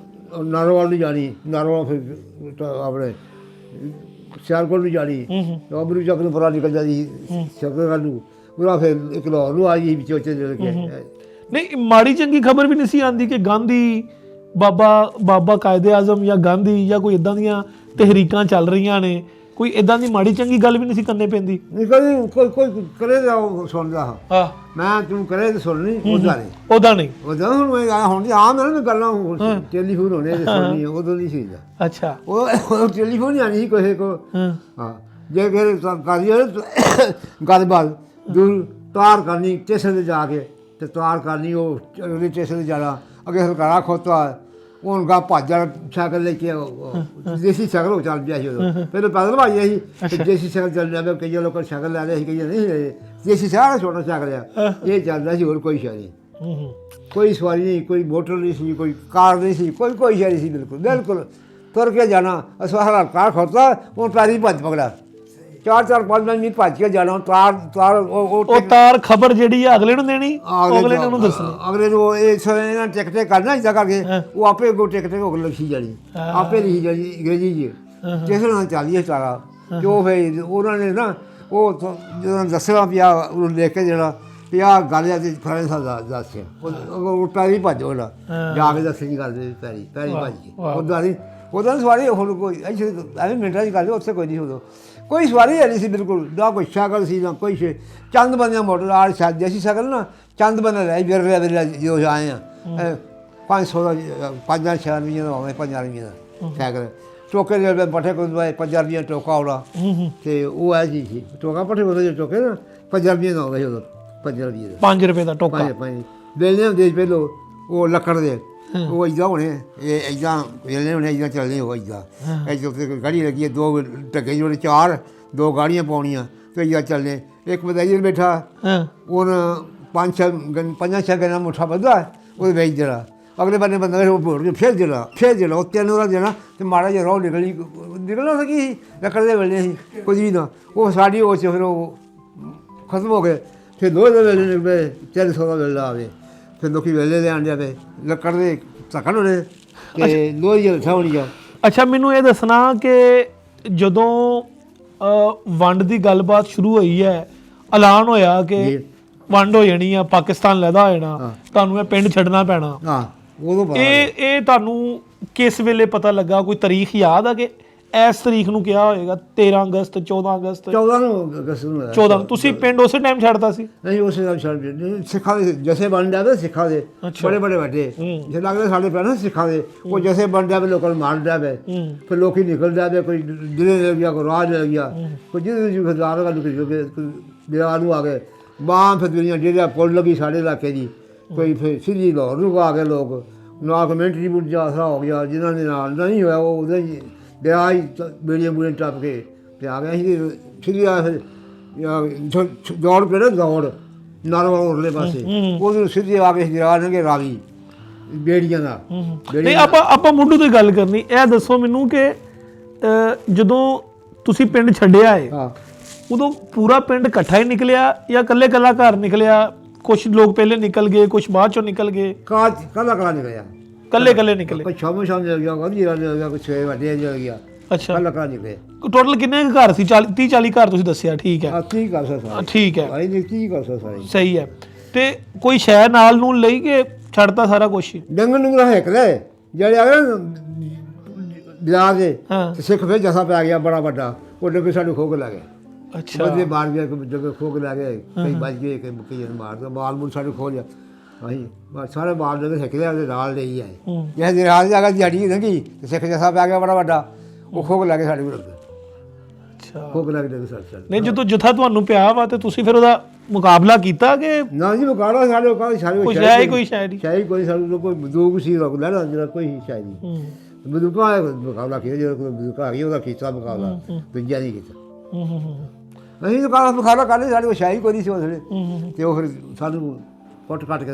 ਨਾਰੋਵਾਲ ਨੂੰ ਜਾਣੀ, ਨਾਰੋਵਾਲ ਫਿਰ ਆਪਣੇ ਸਿਆਲਕੋਟ ਨੂੰ ਜਾਣੀ, ਅਮਰੂ ਚੱਕ ਨੂੰ ਪਰਾਂ ਨਿਕਲ ਜਾਂਦੀ ਸ਼ਕਰ ਨੂੰ, ਉਹਦਾ ਫਿਰ ਇੱਕ ਲਾਹੌਰ ਨੂੰ ਆ ਗਈ ਵਿੱਚੋਂ ਕੇ।
ਨਹੀਂ, ਮਾੜੀ ਚੰਗੀ ਖਬਰ ਵੀ ਨਹੀਂ ਸੀ ਆਉਂਦੀ ਕਿ ਗਾਂਧੀ ਬਾਬਾ ਕਾਇਦੇ ਆਜ਼ਮ ਜਾਂ ਗਾਂਧੀ ਜਾਂ ਕੋਈ ਇੱਦਾਂ ਦੀਆਂ ਤਹਿਰੀਕਾਂ ਚੱਲ ਰਹੀਆਂ ਨੇ, ਕੋਈ ਇੱਦਾਂ ਦੀ ਮਾੜੀ ਚੰਗੀ ਗੱਲ ਵੀ ਨਹੀਂ ਸੀ ਕਰਨੀ ਪੈਂਦੀ?
ਨਹੀਂ, ਕਦੇ ਕੋਈ ਕਰੇ ਤਾਂ ਉਹ ਸੁਣਦਾ ਹਾਂ, ਮੈਂ ਤੂੰ ਕਰੇ ਤਾਂ ਸੁਣਨੀ, ਉਹਦਾ ਨਹੀਂ ਉਹਦਾ ਹੁਣ ਹੁਣ ਆਮ ਹੈ ਨਾ ਗੱਲਾਂ, ਟੈਲੀਫੋਨ ਹੋਣੇ ਸੁਣਨੀ, ਉਦੋਂ ਨਹੀਂ ਸੀ।
ਅੱਛਾ,
ਉਹ ਟੈਲੀਫੋਨ ਨਹੀਂ ਆਣੀ ਸੀ ਕਿਸੇ ਕੋਲ। ਹਾਂ, ਜੇ ਫਿਰ ਕਰੀ ਗੱਲਬਾਤ ਦੂਰ ਤਾਰ ਕਰਨੀ ਸਟੇਸ਼ਨ 'ਤੇ ਜਾ ਕੇ, ਅਤੇ ਤਾਰ ਕਰਨੀ, ਉਹ ਅਗਲੇ ਸਟੇਸ਼ਨ 'ਤੇ ਜਾਣਾ, ਅੱਗੇ ਸਰਕਾਰਾ ਖੋਤਾ, ਹੁਣ ਗਾ ਭੱਜ ਜਾਣਾ ਸਾਈਕਲ ਲੈ ਕੇ, ਦੇਸੀ ਸਾਈਕਲ ਉਹ ਚੱਲ ਪਿਆ ਸੀ ਉਦੋਂ, ਪਹਿਲਾਂ ਪੈਦਲ ਭਾਜਿਆ ਸੀ, ਦੇਸੀ ਸਾਈਕਲ ਚੱਲ ਪਿਆ, ਕਈ ਲੋਕਾਂ ਸਾਈਕਲ ਲੈ ਰਹੇ ਸੀ, ਕਈ ਨਹੀਂ ਲੈ, ਦੇਸੀ ਸਾਰਾ ਛੋਟਾ ਸਾਈਕਲ ਆ, ਇਹ ਚੱਲਦਾ ਸੀ, ਹੋਰ ਕੋਈ ਸ਼ੈ ਨਹੀਂ, ਕੋਈ ਸਵਾਰੀ ਨਹੀਂ, ਕੋਈ ਮੋਟਰ ਨਹੀਂ ਸੀ, ਕੋਈ ਕਾਰ ਨਹੀਂ ਸੀ, ਕੋਈ ਸ਼ੈ ਨਹੀਂ ਸੀ, ਬਿਲਕੁਲ ਤੁਰ ਕੇ ਜਾਣਾ। ਸਾਰਾ ਕਾਰ ਖੋਤਾ, ਉਹ ਪੈਰੀ ਭੱਜ ਪਕੜਾ, 4-5 ਮਿੰਟ ਭੱਜ ਕੇ ਜਾਣਾ, ਉਹ
ਤਾਰ ਖਬਰ ਜਿਹੜੀ ਆ ਅਗਲੇ ਨੂੰ ਦੇਣੀ, ਅਗਲੇ ਨੂੰ ਦੱਸਣੀ,
ਅਗਲੇ ਨੂੰ ਇਹਨਾਂ ਟਿਕਟੇ ਕਰਨਾ, ਇੱਦਾਂ ਕਰਕੇ ਉਹ ਆਪੇ ਅੱਗੋਂ ਟਿਕਟੇ ਹੋ ਕੇ ਲਿਖੀ ਜਾਣੀ, ਆਪੇ ਲਿਖੀ ਜਾਣੀ ਅੰਗਰੇਜ਼ੀ 'ਚ, ਜਿਸ ਨਾਲ ਚੱਲੀ ਸਾਰਾ, ਅਤੇ ਉਹ ਫਿਰ ਉਹਨਾਂ ਨੇ ਨਾ ਉਹ ਜਦੋਂ ਦੱਸਣਾ ਪਿਆ, ਉਹਨੂੰ ਲਿਖ ਕੇ ਦੇਣਾ ਵੀ ਆਹ ਗੱਲ ਆ, ਫਲਾਣੇ ਸਾਹਿਬ ਦੱਸਿਆ, ਉਹ ਪੈਰੀ ਭੱਜ ਉਹਦਾ ਜਾ ਕੇ ਦੱਸਣੀ ਕਰਦੇ, ਪੈਰੀ ਭੱਜ ਕੇ, ਉੱਦਾਂ ਨਹੀਂ ਸਵਾਰੀ ਹੁਣ ਕੋਈ ਐਵੇਂ ਮਿੰਟਾਂ 'ਚ ਕਰਦੇ, ਉੱਥੇ ਕੋਈ ਨਹੀਂ, ਉਦੋਂ ਕੋਈ ਸਵਾਰੀ ਹੈ ਨਹੀਂ ਸੀ ਬਿਲਕੁਲ, ਨਾ ਕੋਈ ਸਾਈਕਲ ਸੀ, ਨਾ ਕੋਈ ਚੰਦ ਬੰਦਿਆਂ ਮੋਟਰ ਆ ਦੇਸੀ ਸਾਈਕਲ ਨਾ ਚੰਦ ਬੰਦੇ ਰਹਿ ਵਿਰਲੇ ਜਦੋਂ ਆਏ ਆ, 500 ਦਾ 5-6 ਰੁਪਈਏ ਦਾ ਆਉਂਦਾ, 5 ਰੁਪਈਏ ਦਾ ਸਾਈਕਲ, ਟੋਕੇ ਦੇ ਪੱਠੇ ਕੋਲ 5 ਰੁਪਈਏ ਟੋਕਾ ਆਉਣਾ, ਅਤੇ ਉਹ ਐ ਚੀਜ਼ ਸੀ, ਟੋਕਾ ਪੱਠੇ ਕੋਲ ਜੇ ਟੋਕੇ ਨਾ 5 ਰੁਪਈਏ ਦਾ ਆਉਂਦਾ ਸੀ ਉਦੋਂ, 5 ਰੁਪਈਏ ਦਾ, 5
ਰੁਪਏ ਦਾ ਟੋਕਾ,
ਵੇਲਣੇ ਹੁੰਦੇ ਪਹਿਲੋਂ ਉਹ ਲੱਕੜ ਦੇ, ਉਹ ਇੱਦਾਂ ਹੋਣੇ, ਇਹ ਇੱਦਾਂ ਵੇਲਣੇ ਹੋਣੇ, ਇੱਦਾਂ ਚੱਲਣੇ, ਉਹ ਇੱਦਾਂ ਇੱਥੇ ਉੱਤੇ ਗਾੜੀ ਲੱਗੀ ਹੈ, 2 ਢੱਕੇ ਜੋੜੇ, 4 2 ਗਾੜੀਆਂ ਪਾਉਣੀਆਂ, ਅਤੇ ਇੱਦਾਂ ਚੱਲਣੇ, ਇੱਕ ਮਦਾਈਰ ਬੈਠਾ, ਉਹਨ 5-6 ਗੰਨਾ ਮੁੱਠਾ ਵੱਧਾ, ਉਹਦੇ ਵੇਚ ਦੇਣਾ, ਅਗਲੇ ਬੰਨੇ ਬੰਦਾ ਭੋੜ ਕੇ ਫਿਰ ਦੇਣਾ, ਉਹ 3 ਉਹਦਾ ਦੇਣਾ, ਅਤੇ ਮਾੜਾ ਜਿਹਾ ਰੋਹ ਨਿਕਲਣਾ ਸੀ, ਲੱਕੜ ਦੇ ਵੇਲਣੇ ਸੀ, ਕੁਝ ਵੀ ਨਾ, ਉਹ ਸਾਡੀ ਉਹ 'ਚ ਫਿਰ ਉਹ ਖਤਮ ਹੋ ਗਏ, ਫਿਰ ਲੋਹੇ ਦੇ ਵੇਲੇ ਨਿਕਲੇ, 300 ਦਾ ਵੇਲਾ ਆਵੇ, ਫਿਰ ਲੋਕੀ ਵੇਲੇ ਦੇ ਆਂਡੇ ਪਏ, ਲੱਕੜ ਦੇ ਧੱਕਣ ਹੋਣੇ, ਅਤੇ ਲੋਹੇ ਦੀਆਂ ਲੱਠਾਂ ਹੋਣੀਆਂ।
ਅੱਛਾ, ਮੈਨੂੰ ਇਹ ਦੱਸਣਾ ਕਿ ਜਦੋਂ ਵੰਡ ਦੀ ਗੱਲਬਾਤ ਸ਼ੁਰੂ ਹੋਈ ਹੈ, ਐਲਾਨ ਹੋਇਆ ਕਿ ਵੰਡ ਹੋ ਜਾਣੀ ਆ, ਪਾਕਿਸਤਾਨ ਲੈਦਾ ਹੋ ਜਾਣਾ, ਤੁਹਾਨੂੰ ਇਹ ਪਿੰਡ ਛੱਡਣਾ ਪੈਣਾ,
ਉਦੋਂ
ਇਹ ਤੁਹਾਨੂੰ ਕਿਸ ਵੇਲੇ ਪਤਾ ਲੱਗਾ? ਕੋਈ ਤਾਰੀਖ ਯਾਦ ਆ ਕਿ ਇਸ ਤਰੀਕ ਨੂੰ ਕਿਹਾ ਹੋਏਗਾ, 13 ਅਗਸਤ 14 ਅਗਸਤ
14 ਨੂੰ
14 ਤੁਸੀਂ ਪਿੰਡ ਉਸੇ ਟਾਈਮ ਛੱਡਤਾ ਸੀ?
ਨਹੀਂ, ਉਸੇ ਟਾਈਮ ਛੱਡ, ਸਿੱਖਾਂ ਦੇ ਜਸੇ ਬਣ ਜਾਵੇ, ਸਿੱਖਾਂ ਦੇ ਬੜੇ ਵੱਡੇ ਜੇ ਲੱਗਦਾ ਸਾਡੇ ਪੈਣਾ ਸਿੱਖਾਂ ਦੇ, ਉਹ ਜਸੇ ਬਣ ਜਾਵੇ, ਲੋਕਾਂ ਨੂੰ ਮਾਰ ਜਾਵੇ, ਫਿਰ ਲੋਕੀ ਨਿਕਲ ਜਾਵੇ, ਕੋਈ ਜ਼ਿਲ੍ਹੇ ਲੈ ਗਿਆ, ਕੋਈ ਰਾਜ ਲੈ ਗਿਆ, ਕੋਈ ਜਿਹਦੇ ਖਜ਼ਾਰ ਬਿਹਾਰ ਨੂੰ ਆ ਗਏ, ਬਾਂ ਫਿਰ ਦੁਨੀਆ ਜਿਹੜਾ ਪੁੱਲ ਲੱਗੀ ਸਾਡੇ ਇਲਾਕੇ ਦੀ, ਕੋਈ ਫਿਰ ਸਿੱਧੀ ਲਾਹੌਰ ਨੂੰ ਆ ਗਏ ਲੋਕ, ਨਾ ਕਮੈਂਟਰੀ ਬੁੱਝ ਆਸਰਾ ਹੋ ਗਿਆ, ਜਿਨ੍ਹਾਂ ਦੇ ਨਾਲ ਨਹੀਂ ਹੋਇਆ ਉਹ ਉਹਦੇ ਵਿਆਹ ਹੀ ਬੇੜੀਆਂ ਬੂੜੀਆਂ ਟੱਪ ਕੇ ਅਤੇ ਆ ਗਿਆ ਸੀ, ਸਿੱਧੀ ਆ ਫਿਰ ਦੌੜ ਪਏ ਨਾ, ਦੌੜ ਨਾਰੋਵਾਲ ਉਰਲੇ ਪਾਸੇ ਉਹਦੇ ਸਿੱਧੇ ਆ ਕੇ ਜਰਾ ਨੰਗੇ ਰਾਵੀ ਬੇੜੀਆਂ ਦਾ
ਨਹੀਂ ਆਪਾਂ ਮੁੱਢੋਂ ਤੋਂ ਗੱਲ ਕਰਨੀ। ਇਹ ਦੱਸੋ ਮੈਨੂੰ ਕਿ ਜਦੋਂ ਤੁਸੀਂ ਪਿੰਡ ਛੱਡਿਆ ਹੈ
ਹਾਂ
ਉਦੋਂ ਪੂਰਾ ਪਿੰਡ ਇਕੱਠਾ ਹੀ ਨਿਕਲਿਆ ਜਾਂ ਇਕੱਲੇ ਇਕੱਲਾ ਘਰ ਨਿਕਲਿਆ? ਕੁਝ ਲੋਕ ਪਹਿਲੇ ਨਿਕਲ ਗਏ, ਕੁਝ ਬਾਅਦ ਚੋਂ ਨਿਕਲ ਗਏ?
ਕੱਲਾ ਨਿਕਲਿਆ,
ਇਕੱਲੇ ਨਿਕਲੇ।
ਕੋਈ ਸ਼ਾਮ ਚਲ ਗਿਆ, ਕੋਈ ਜੀਰਾ ਚਲ ਗਿਆ, ਕੋਈ 6 ਵਜੇ ਚਲ ਗਿਆ।
ਅੱਛਾ,
ਕੱਲਾ ਨਿਕਲਿਆ।
ਟੋਟਲ ਕਿੰਨੇ ਘਰ ਸੀ? 30-40 ਘਰ ਤੁਸੀਂ ਦੱਸਿਆ। ਠੀਕ ਹੈ,
ਕੀ ਕਰ ਸਕਦਾ?
ਠੀਕ ਹੈ,
ਆਈ ਨਹੀਂ ਕੀ ਕਰ ਸਕਦਾ?
ਸਹੀ ਹੈ। ਤੇ ਕੋਈ ਸ਼ਹਿਰ ਨਾਲ ਨੂੰ ਲਈ ਕੇ ਛੱਡਤਾ ਸਾਰਾ ਕੁਝ?
ਡੰਗਰ ਨੂੰ ਹੈਕ ਲੈ ਜਿਹੜੇ ਆ ਗਏ ਬਿਆਰ ਦੇ ਸਿੱਖ ਫਿਰ ਜਸਾ ਪੈ ਗਿਆ ਬੜਾ ਵੱਡਾ, ਉਹ ਡੰਗਰ ਸਾਡੇ ਖੋਗ ਲੈ ਗਏ।
ਅੱਛਾ,
ਬੰਦੇ ਮਾਰ ਗਿਆ, ਡੰਗਰ ਖੋਗ ਲੈ ਗਏ, ਕਈ ਵੱਜ ਗਏ, ਕਈ ਮੁੱਕੀ ਜਨ ਮਾਰ ਦੋ, ਮਾਲ ਮੂਲ ਸਾਡੇ ਖੋਲ ਲਿਆ। ਅਸੀਂ ਸਾਰੇ ਮਾਲ ਡੰਗਰ ਸਿੱਖ ਲਿਆ, ਉਹਦੇ ਨਾਲ ਲਈ ਆਏ। ਜੇ ਰਾਤ ਜਾ ਕੇ ਦਿਹਾੜੀ ਲੰਘੀ ਤੇ ਸਿੱਖ ਜਸਾ ਪੈ ਗਿਆ ਬੜਾ ਵੱਡਾ, ਉਹ ਖੋਗ ਲੈ ਕੇ ਸਾਡੇ ਕੋਲ।
ਅੱਛਾ,
ਖੋਗ ਲੈ ਕੇ ਡੰਗਰ ਸਾਡੇ
ਨਹੀਂ ਜਦੋਂ ਜਥਾ ਤੁਹਾਨੂੰ ਪਿਆ ਵਾ ਤੇ ਤੁਸੀਂ ਫਿਰ ਉਹਦਾ ਮੁਕਾਬਲਾ ਕੀਤਾ ਕਿ
ਨਾ? ਜੀ ਮੁਕਾਬਲਾ ਸਾਡੇ
ਕੋਈ ਸ਼ਾਇਦ
ਸ਼ਾਇਦ ਕੋਈ ਸਾਡੇ ਕੋਈ ਬੰਦੂਕ ਸੀ ਰੋਕ ਲੈ ਜਿਹੜਾ ਕੋਈ ਸ਼ਾਇਦ ਨਹੀਂ ਬੰਦੂਕਾਂ ਮੁਕਾਬਲਾ ਕੀਤਾ, ਜਿਹੜਾ ਕੋਈ ਬੰਦੂਕ ਆ ਗਈ ਉਹਦਾ ਕੀਤਾ ਮੁਕਾਬਲਾ, ਦੂਜਾ ਨਹੀਂ ਕੀਤਾ। ਅਸੀਂ ਤਾਂ ਮੁਕਾਬਲਾ ਕਰ ਲਿਆ, ਸਾਡੇ ਕੋਲ ਸ਼ਾਹੀ ਕੋਈ ਨਹੀਂ ਸੀ ਉਸ ਵੇਲੇ, ਤੇ ਉਹ ਫਿਰ ਸਾਨੂੰ ਕੁੱਟ ਕੱਟ ਕੇ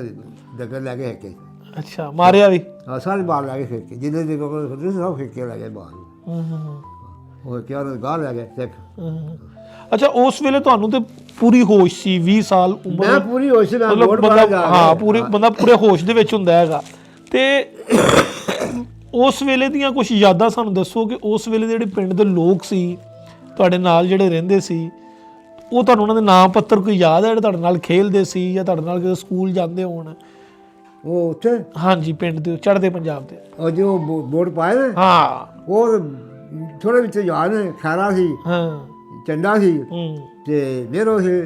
ਡੰਗਰ ਲੈ ਕੇ ਹੈਕੇ।
ਅੱਛਾ, ਮਾਰਿਆ ਵੀ?
ਹਾਂ, ਸਾਰੇ ਬਾਹਰ ਲੈ ਕੇ ਫਿਰ ਕੇ ਜਿੰਨੇ ਦੇ ਕੋਲ ਸਭ ਫਿਰ ਕੇ ਲੈ ਗਏ ਬਾਹਰ। ਉਹ ਕਿਹਾ ਗਾਹ ਲੈ ਗਏ ਸਿੱਖ।
ਅੱਛਾ, ਉਸ ਵੇਲੇ ਤੁਹਾਨੂੰ ਤੇ ਪੂਰੀ ਹੋਸ਼ ਸੀ? 20 ਸਾਲ ਉਮਰ?
ਮੈਂ ਪੂਰੀ ਹੋਸ਼ ਨਾਲ
ਬੰਦਾ ਪੂਰੇ ਹੋਸ਼ ਦੇ ਵਿੱਚ ਹੁੰਦਾ ਹੈਗਾ। ਤੇ ਉਸ ਵੇਲੇ ਦੀਆਂ ਕੁਝ ਯਾਦਾਂ ਸਾਨੂੰ ਦੱਸੋ ਕਿ ਉਸ ਵੇਲੇ ਜਿਹੜੇ ਪਿੰਡ ਦੇ ਲੋਕ ਸੀ ਤੁਹਾਡੇ ਨਾਲ ਜਿਹੜੇ ਰਹਿੰਦੇ ਸੀ, ਉਹ ਤੁਹਾਨੂੰ ਉਹਨਾਂ ਦੇ ਨਾਮ ਪੱਤਰ ਕੋਈ ਯਾਦ ਹੈ ਜਿਹੜੇ ਤੁਹਾਡੇ ਨਾਲ ਖੇਲਦੇ ਸੀ ਜਾਂ ਤੁਹਾਡੇ ਨਾਲ ਜਦੋਂ ਸਕੂਲ ਜਾਂਦੇ ਹੋਣ?
ਉਹ ਉੱਥੇ
ਹਾਂਜੀ, ਪਿੰਡ ਦੇ ਚੜ੍ਹਦੇ ਪੰਜਾਬ ਦੇ
ਉਹ ਜੋ ਬੋਰਡ ਪਾਏ ਨੇ, ਹਾਂ, ਉਹ ਥੋੜੇ ਵਿੱਚ ਯਾਦ ਨੇ। ਖੈਰਾ ਸੀ, ਚੰਡਾ ਸੀ, ਤੇ ਨੇਰੋ ਸੀ,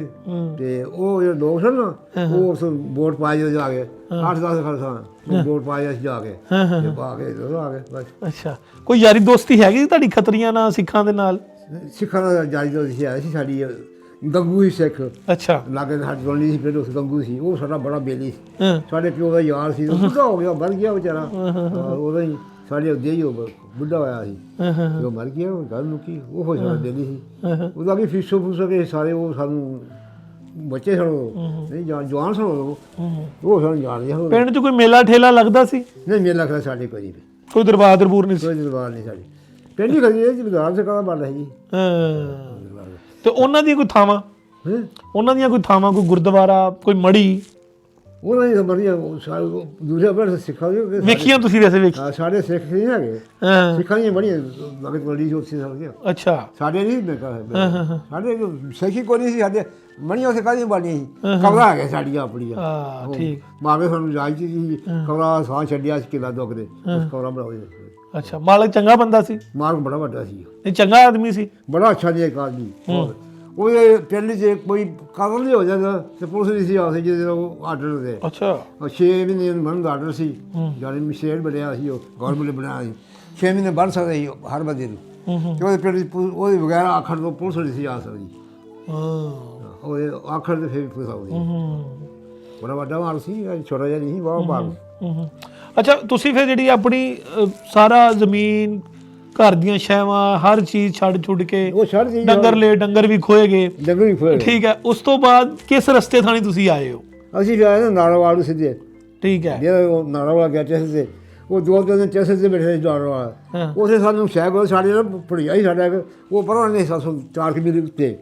ਤੇ ਉਹ ਜਿਹੜੇ ਲੋਕ ਸਨ ਨਾ, ਉਹ ਉਸ ਵੋਟ ਪਾਏ ਜਾ ਕੇ 8-10 ਖਰਸਾਂ ਵੋਟ ਪਾਏ ਅਸੀਂ ਜਾ ਕੇ ਤੇ ਪਾ ਕੇ ਆ ਗਏ ਬਸ।
ਅੱਛਾ, ਕੋਈ ਯਾਰੀ ਦੋਸਤੀ ਹੈਗੀ ਤੁਹਾਡੀ ਖੱਤਰੀਆਂ ਨਾਲ, ਸਿੱਖਾਂ ਦੇ ਨਾਲ?
ਸਿੱਖਾਂ ਦਾ ਜਾਰੀ ਦੋਸਤੀ ਹੈ ਸੀ ਸਾਡੀ। ਗੰਗੂ ਸੀ ਸਿੱਖ। ਅੱਛਾ, ਲਾਗੇ ਸਾਡੀ ਗੋਲੀ ਸੀ, ਫਿਰ ਉਸ ਗੰਗੂ ਸੀ, ਉਹ ਸਾਡਾ ਬੜਾ ਬੇਲੀ ਸੀ, ਸਾਡੇ ਪਿਓ ਦਾ ਯਾਰ ਸੀ। ਉਹ ਬੁੱਢਾ ਹੋ ਗਿਆ, ਮਰ ਗਿਆ ਵਿਚਾਰਾ, ਉਹਦਾ ਹੀ ਸਾਡੇ ਉੱਦੇ ਹੀ ਉਹ ਬੁੱਢਾ ਹੋਇਆ ਸੀ, ਉਹ ਮਰ ਗਿਆ। ਗੱਲ ਨੂੰ ਕੀ, ਉਹ ਹੋ ਸਾਡਾ ਬੇਲੀ ਸੀ, ਉਹਦਾ ਵੀ ਫੀਸੋ ਫੂਸੋ ਕੇ ਸਾਰੇ ਉਹ ਸਾਨੂੰ ਬੱਚੇ ਸਨ, ਨਹੀਂ ਜਵਾਨ ਸਨ, ਉਹ ਸਾਨੂੰ ਜਾਣਦੇ।
ਪਿੰਡ 'ਚ ਕੋਈ ਮੇਲਾ ਠੇਲਾ ਲੱਗਦਾ ਸੀ?
ਨਹੀਂ, ਮੇਲਾ ਖੜਾ ਸਾਡੇ ਕੋਈ
ਦਰਬਾਰ ਦਰਬੂਰ ਨਹੀਂ ਸੀ?
ਕੋਈ ਦਰਬਾਰ ਨਹੀਂ ਸਾਡੇ ਪਿੰਡ ਹੀ ਖੜੀ ਬਾਜ਼ਾਰ ਸੇ ਕਾਹਦਾ ਬਣ ਰਿਹਾ ਜੀ।
ਤੇ ਉਹਨਾਂ ਦੀਆਂ ਕੋਈ ਥਾਵਾਂ, ਕੋਈ ਗੁਰਦੁਆਰਾ, ਕੋਈ ਮੜੀ? ਉਹਨਾਂ ਦੀ ਮੜੀ ਦੂਸਰੇ ਬੜੇ ਸਿੱਖਾਂ ਦੀ ਵੇਖੀਆਂ ਤੁਸੀਂ? ਵੈਸੇ ਵੇਖੀ? ਸਾਡੇ ਸਿੱਖ ਨਹੀਂ ਹੈਗੇ, ਸਿੱਖਾਂ ਦੀਆਂ ਬੜੀਆਂ ਮਗਰ ਬੜੀ ਜੋਤੀ ਸੀ। ਅੱਛਾ, ਸਾਡੇ ਨਹੀਂ, ਸਾਡੇ ਸਿੱਖੀ ਕੋਈ ਨਹੀਂ ਸੀ, ਸਾਡੇ ਮਣੀਆਂ ਸਿੱਖਾਂ ਦੀਆਂ ਬਣੀਆਂ ਸੀ, ਕਮਰਾ ਹੈਗੇ ਸਾਡੀਆਂ ਆਪਣੀਆਂ। ਠੀਕ, ਮਾਵੇ ਸਾਨੂੰ ਜਾਇਜ਼ ਸੀ, ਕਮਰਾ ਸਾਹ ਛੱਡਿਆ ਸੀ ਕਿਲਾ ਦੁੱਖ ਦੇ, ਉਸ ਕਮਰਾ ਬਣਾਉਂਦੇ। ਅੱਛਾ, ਮਾਲਕ ਚੰਗਾ ਬੰਦਾ ਸੀ? ਮਾਲਕ ਬੜਾ ਵੱਡਾ ਸੀ, ਨਹੀਂ ਚੰਗਾ ਆਦਮੀ ਸੀ, ਬੜਾ ਅੱਛਾ ਜੀ ਇੱਕ ਆਦਮੀ। ਉਹਦੇ ਪਿੰਡ 'ਚ ਕੋਈ ਕਤਲ ਨਹੀਂ ਹੋ ਜਾਂਦਾ ਤੇ ਪੁਲਿਸ ਨਹੀਂ ਸੀ ਆਉਂਦੀ ਜਿਹਦੇ ਉਹ ਆਰਡਰ ਦੇ। ਅੱਛਾ, 6 ਮਹੀਨੇ ਬੰਦ ਦਾ ਆਰਡਰ ਸੀ, ਜਾਨੀ ਮਸ਼ੇਰ ਬਣਿਆ ਸੀ, ਉਹ ਗੌਰਮੈਂਟ ਨੇ ਬਣਾਇਆ ਸੀ, 6 ਮਹੀਨੇ ਬਣ ਸਕਦੇ ਸੀ ਹਰ ਬੰਦੇ ਨੂੰ, ਤੇ ਉਹਦੇ ਪਿੰਡ 'ਚ ਉਹਦੇ ਵਗੈਰਾ ਆਖਰ ਤੋਂ ਪੁਲਿਸ ਨਹੀਂ ਸੀ ਆ ਸਕਦੀ। ਉਹਦੇ ਆਖਰ ਤੇ ਫਿਰ ਪੁਲਿਸ ਆਉਂਦੀ। ਬੜਾ ਵੱਡਾ ਮਾਲ ਸੀ, ਛੋਟਾ ਜਿਹਾ ਨਹੀਂ ਸੀ, ਬਹੁਤ ਮਾਲ। ਅੱਛਾ, ਤੁਸੀਂ ਫਿਰ ਜਿਹੜੀ ਆਪਣੀ ਸਾਰਾ ਜ਼ਮੀਨ, ਘਰ ਦੀਆਂ ਛਾਵਾਂ, ਹਰ ਚੀਜ਼ ਛੱਡ ਕੇ, ਡੰਗਰ ਲੈ, ਡੰਗਰ ਵੀ ਖੋਏ ਗਏ? ਡੰਗਰ ਵੀ ਖੋਏ। ਠੀਕ ਹੈ, ਉਸ ਤੋਂ ਬਾਅਦ ਕਿਸ ਰਸਤੇ ਥਾਣੀ ਤੁਸੀਂ ਆਏ ਹੋ? ਅਸੀਂ ਆਏ ਨਾ ਨਾਰਾਵਾਲ ਨੂੰ ਸਿੱਧੇ। ਠੀਕ ਹੈ, ਜਿਹੜਾ ਨਾਰਾਵਾਲ ਗਿਆ ਸਟੇਸ਼ਨ ਤੇ, ਉਹ 2-3 ਦਿਨ ਸਟੇਸ਼ਨ ਤੇ ਬੈਠੇ ਸੀ ਨਾਰਾਵਾਲ। ਉੱਥੇ ਸਾਨੂੰ ਸ਼ਹਿਰ ਸਾਡੇ ਨਾਲ ਭੜੀਆ ਹੀ ਸਾਡਾ, ਉਹ ਪਰਾਂ ਨੇ 4 ਕਿਲੋਮੀਟਰ ਉੱਤੇ,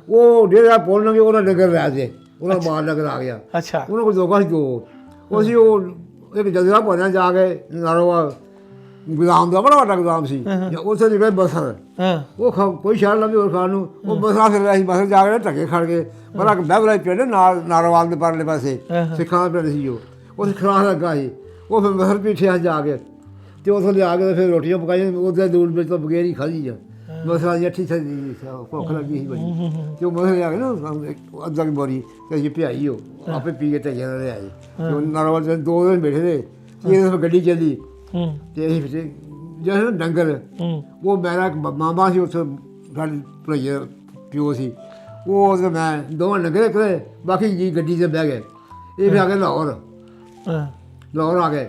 ਉਹ ਜਿਹੜਾ ਪੁੱਲ ਲੰਘੇ ਉਹਦਾ ਡੰਗਰ ਲੈ ਜੇ, ਉਹਦਾ ਮਾਲ ਡੰਗਰ ਆ ਗਿਆ। ਅੱਛਾ, ਉਹਨਾਂ ਕੋਲ ਦੋਗਾ ਸੀ ਦੋ। ਅਸੀਂ ਉਹ ਇੱਕ ਜਜ਼ਰਾ ਬਣਿਆ ਜਾ ਕੇ ਨਾਰਾਵਾਲ, ਗੋਦਾਮ ਦਾ ਬੜਾ ਵੱਡਾ ਗੋਦਾਮ ਸੀ, ਉੱਥੇ ਨਿਕਲੇ ਬਸਰ, ਉਹ ਕੋਈ ਸ਼ਹਿਰ ਲੱਭੇ ਹੋਰ ਖਾਣ ਨੂੰ, ਉਹ ਬਸਰਾ ਫਿਰ ਰਿਹਾ ਸੀ। ਬਸਰ ਜਾ ਕੇ ਢੱਕੇ ਖੜ ਗਏ, ਬੜਾ ਬਹਿਬਲਾ ਪਿੰਡ ਨਾਲ ਨਾਰਾਵਾਲ ਦੇ ਪਰਲੇ ਪਾਸੇ ਸਿੱਖਾਂ ਦਾ ਪਿੰਡ ਸੀ। ਉਹ ਉੱਥੇ ਖਰਾਸ ਲੱਗਾ ਸੀ, ਉਹ ਫਿਰ ਬਸਰ ਪੀਠਿਆ ਜਾ ਕੇ, ਤੇ ਉੱਥੋਂ ਲਿਆ ਕੇ ਫਿਰ ਰੋਟੀਆਂ ਪਕਾਈਆਂ, ਉਹਦੇ ਦੂਰ ਵਿੱਚ ਤੋਂ ਬਗੈਰ ਹੀ ਖਾਧੀ ਜਾ। ਬਸਰਾ ਦੀ ਅੱਠੀ ਭੁੱਖ ਲੱਗੀ ਸੀ ਬੜੀ, ਤੇ ਉਹ ਬਸਰ ਲਿਆ ਕੇ ਨਾ ਅੱਧਾ ਕੁ ਬੋਰੀ ਤੇ ਅਸੀਂ ਪਿਆਈ, ਉਹ ਆਪੇ ਪੀ ਕੇ ਢੱਕਿਆ ਨਾਲ ਲਿਆਏ। ਨਾਰਾਵਾਲ 2 ਦਿਨ ਬੈਠੇ ਰਹੇ, ਇਹ ਗੱਡੀ ਚੱਲੀ, ਤੇ ਅਸੀਂ ਫਿਰ ਜਿਹੜਾ ਡੰਗਰ, ਉਹ ਮੇਰਾ ਮਾਮਾ ਸੀ, ਉੱਥੇ ਸਾਡੇ ਭਈਏ ਪਿਓ ਸੀ, ਉਹ ਤੇ ਮੈਂ ਦੋਵਾਂ ਡੰਗਰ ਕਰੇ, ਬਾਕੀ ਜੀ ਗੱਡੀ 'ਤੇ ਬਹਿ ਗਏ। ਇਹ ਫਿਰ ਆ ਗਏ ਲਾਹੌਰ ਆ ਗਏ।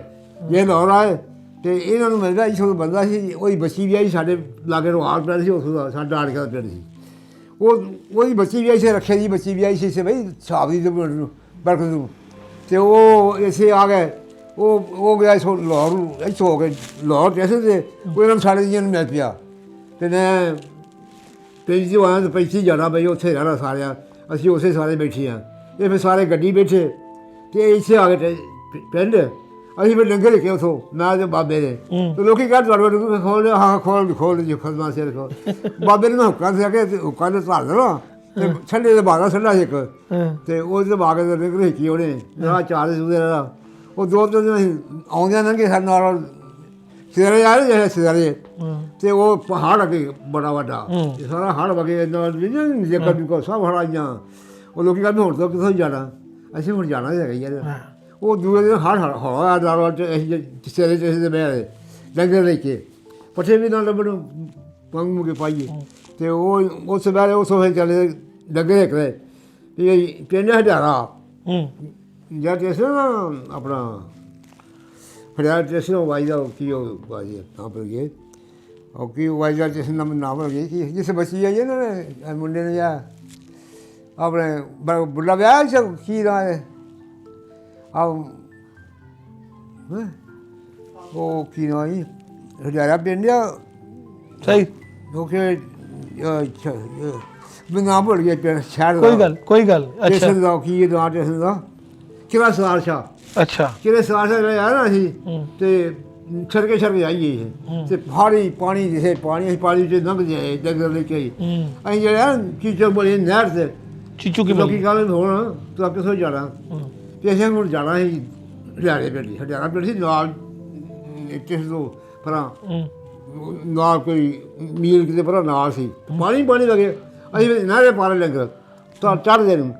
ਜੇ ਲਾਹੌਰ ਆਏ ਤੇ ਇਹਨਾਂ ਨੂੰ ਮਿਲਦਾ ਇੱਥੋਂ ਬੰਦਾ ਸੀ, ਉਹਦੀ ਬੱਚੀ ਵੀ ਆਈ ਸਾਡੇ ਲਾਗੇ ਰੁਹਾਲ ਪਿੰਡ ਸੀ, ਉੱਥੋਂ ਦਾ ਸਾਡਾ ਆੜਕਾ ਦਾ ਪਿੰਡ ਸੀ।
ਉਹਦੀ ਬੱਚੀ ਵੀ ਇਸੇ ਰੱਖਿਆ ਦੀ ਬੱਚੀ ਵੀ ਆਈ ਸੀ ਬਈ ਹਿਸਾਬ ਦੀ ਬਰਕਤ ਨੂੰ ਤੇ ਉਹ ਇਸੇ ਆ ਗਏ ਉਹ ਗਿਆ ਸੋ ਲਾਹੌਰ ਨੂੰ ਇੱਥੋਂ ਹੋ ਕੇ ਲਾਹੌਰ ਸਟੇਸ਼ਨ 'ਤੇ ਉਹ ਇਹਨਾਂ ਨੂੰ ਸਾਡੇ ਜੀਆਂ ਨੂੰ ਮਿਲ ਪਿਆ ਤੇ ਮੈਂ ਪਿੰਡ 'ਚ ਆਇਆ ਤੇ ਪੈਂਤੀ ਜਾਣਾ ਬਈ ਉੱਥੇ ਰਹਿਣਾ ਸਾਰਿਆਂ ਅਸੀਂ ਉਸੇ ਸਾਰੇ ਬੈਠੇ ਹਾਂ ਇਹ ਫਿਰ ਸਾਰੇ ਗੱਡੀ ਬੈਠੇ ਤੇ ਇੱਥੇ ਆ ਗਏ ਪਿੰਡ ਅਸੀਂ ਫਿਰ ਲੰਗਰ ਲਿਖੇ ਉੱਥੋਂ ਮੈਂ ਤੇ ਬਾਬੇ ਨੇ ਤੇ ਲੋਕੀ ਕਹਿੰਦੇ ਤੁਹਾਡੇ ਖੋਲ ਹਾਂ ਖੋਲ ਜੀ ਖਸਮਾ ਸਿਰ ਖੋਲ ਬਾਬੇ ਨੇ ਮੈਂ ਹੁੱਕਾ ਸੀ ਕਿ ਹੁੱਕਾ ਨੇ ਧਾਰ ਦੇਣਾ ਤੇ ਛੱਡੇ ਦੇ ਬਾਗਾ ਛੱਡਾ ਇੱਕ ਤੇ ਉਹਦੇ ਬਾਗੇ ਦੇ ਲੰਗਰ ਲਿਖੀ ਉਹਨੇ ਨਾ ਚਾਰ ਸੂਦੇ ਰਹਿਣਾ ਉਹ 2-3 ਦਿਨ ਅਸੀਂ ਆਉਂਦਿਆਂ ਲੰਘੇ ਸਾਡੇ ਨਾਲ ਸਿਰੇ ਆਏ ਜਿਹੜੇ ਸਿਰੇ ਤੇ ਉਹ ਪਹਾੜ ਅੱਗੇ ਬੜਾ ਵੱਡਾ ਸਾਰਾ ਹੜ ਵਗੇ ਨਾਲ ਜੇਕਰ ਵੀ ਕੋ ਸਭ ਹੜਾਈਆਂ ਉਹ ਲੋਕੀ ਕਹਿੰਦੇ ਹੁਣ ਤੋਂ ਕਿੱਥੋਂ ਜਾਣਾ ਅਸੀਂ ਹੁਣ ਜਾਣਾ ਹੈਗਾ ਯਾਰ ਉਹ ਦੂਏ ਦਿਨ ਹੜ ਹੋਇਆ ਨਾਲ ਸਿਰੇ ਤੇ ਬਹਿ ਲੰਗਰ ਲੈ ਕੇ ਪੱਠੇ ਵੀ ਨਾਲ ਲੱਭਣ ਪੰਗ ਕੇ ਪਾਈਏ ਤੇ ਉਹ ਉਸ ਵੇਲੇ ਉਸ ਹੋਏ ਚੱਲੇ ਲੱਗੇ ਕਰੇ ਇਹ ਪਿੰਡ ਹਟਾਰਾ ਜਾਂ ਸਟੇਸ਼ਨ ਆਪਣਾ ਫਰਿਆਦ ਸਟੇਸ਼ਨ ਵਾਈਦਾ ਕੀ ਉਹ ਵਾਜੀ ਤਾਂ ਪਰ ਗਏ ਉਹ ਕੀ ਵਾਈਦਾ ਸਟੇਸ਼ਨ ਨਾਮ ਹੋ ਗਈ ਕਿ ਜਿਸ ਬੱਚੀ ਆਈ ਨਾ ਮੁੰਡੇ ਨੇ ਜਾਂ ਆਪਣੇ ਬੁੱਲਾ ਵਿਆਹ ਚ ਕੀ ਰਹਾ ਹੈ ਉਹ ਕੀ ਨਾ ਹੀ ਹਜ਼ਾਰਾ ਪਿੰਡ ਆ
ਸਹੀ
ਓਕੇ ਮੈਂ ਨਾਮ ਭੁੱਲ ਗਿਆ ਪਿੰਡ ਸ਼ਹਿਰ
ਕੋਈ ਗੱਲ ਅੱਛਾ
ਸਟੇਸ਼ਨ ਦਾ ਕੀ ਨਾਮ ਸਟੇਸ਼ਨ ਦਾ ਕਿਹੜਾ ਸਵਾਰ ਸ਼ਾ
ਅੱਛਾ
ਕਿਹੜੇ ਸਵਾਰ ਸ਼ਾ ਰਿਹਾ ਨਾ ਅਸੀਂ ਤੇ ਛੜਕੇ ਆਈਏ ਤੇ ਭਾਰੀ ਪਾਣੀ ਜਿਸੇ ਪਾਣੀ ਚ ਲੰਘ ਜਾਏ ਡੰਗਰ ਲੈ ਕੇ ਅਸੀਂ ਜਿਹੜਾ ਚੀਚੋ ਬੋਲੇ ਨਹਿਰ ਤੇ
ਚੀਚੂ ਕੀ
ਲੋਕੀ ਕਹਿੰਦੇ ਹੁਣ ਤੂੰ ਕਿੱਥੋਂ ਜਾਣਾ ਤੇ ਅਸੀਂ ਹੁਣ ਜਾਣਾ ਸੀ ਹਰਿਆਣੇ ਪਿੰਡ ਹਰਿਆਣਾ ਪਿੰਡ ਸੀ ਨਾਲ ਕਿਸੇ ਤੋਂ ਪਰਾਂ ਨਾਲ ਕੋਈ ਮੀਲ ਕਿਤੇ ਪਰਾਂ ਨਾਲ ਸੀ ਪਾਣੀ ਲੱਗੇ ਅਸੀਂ ਨਹਿਰੇ ਪਾਰੇ ਲੰਗਰ ਤਾਂ ਚੜ੍ਹਦੇ ਨੂੰ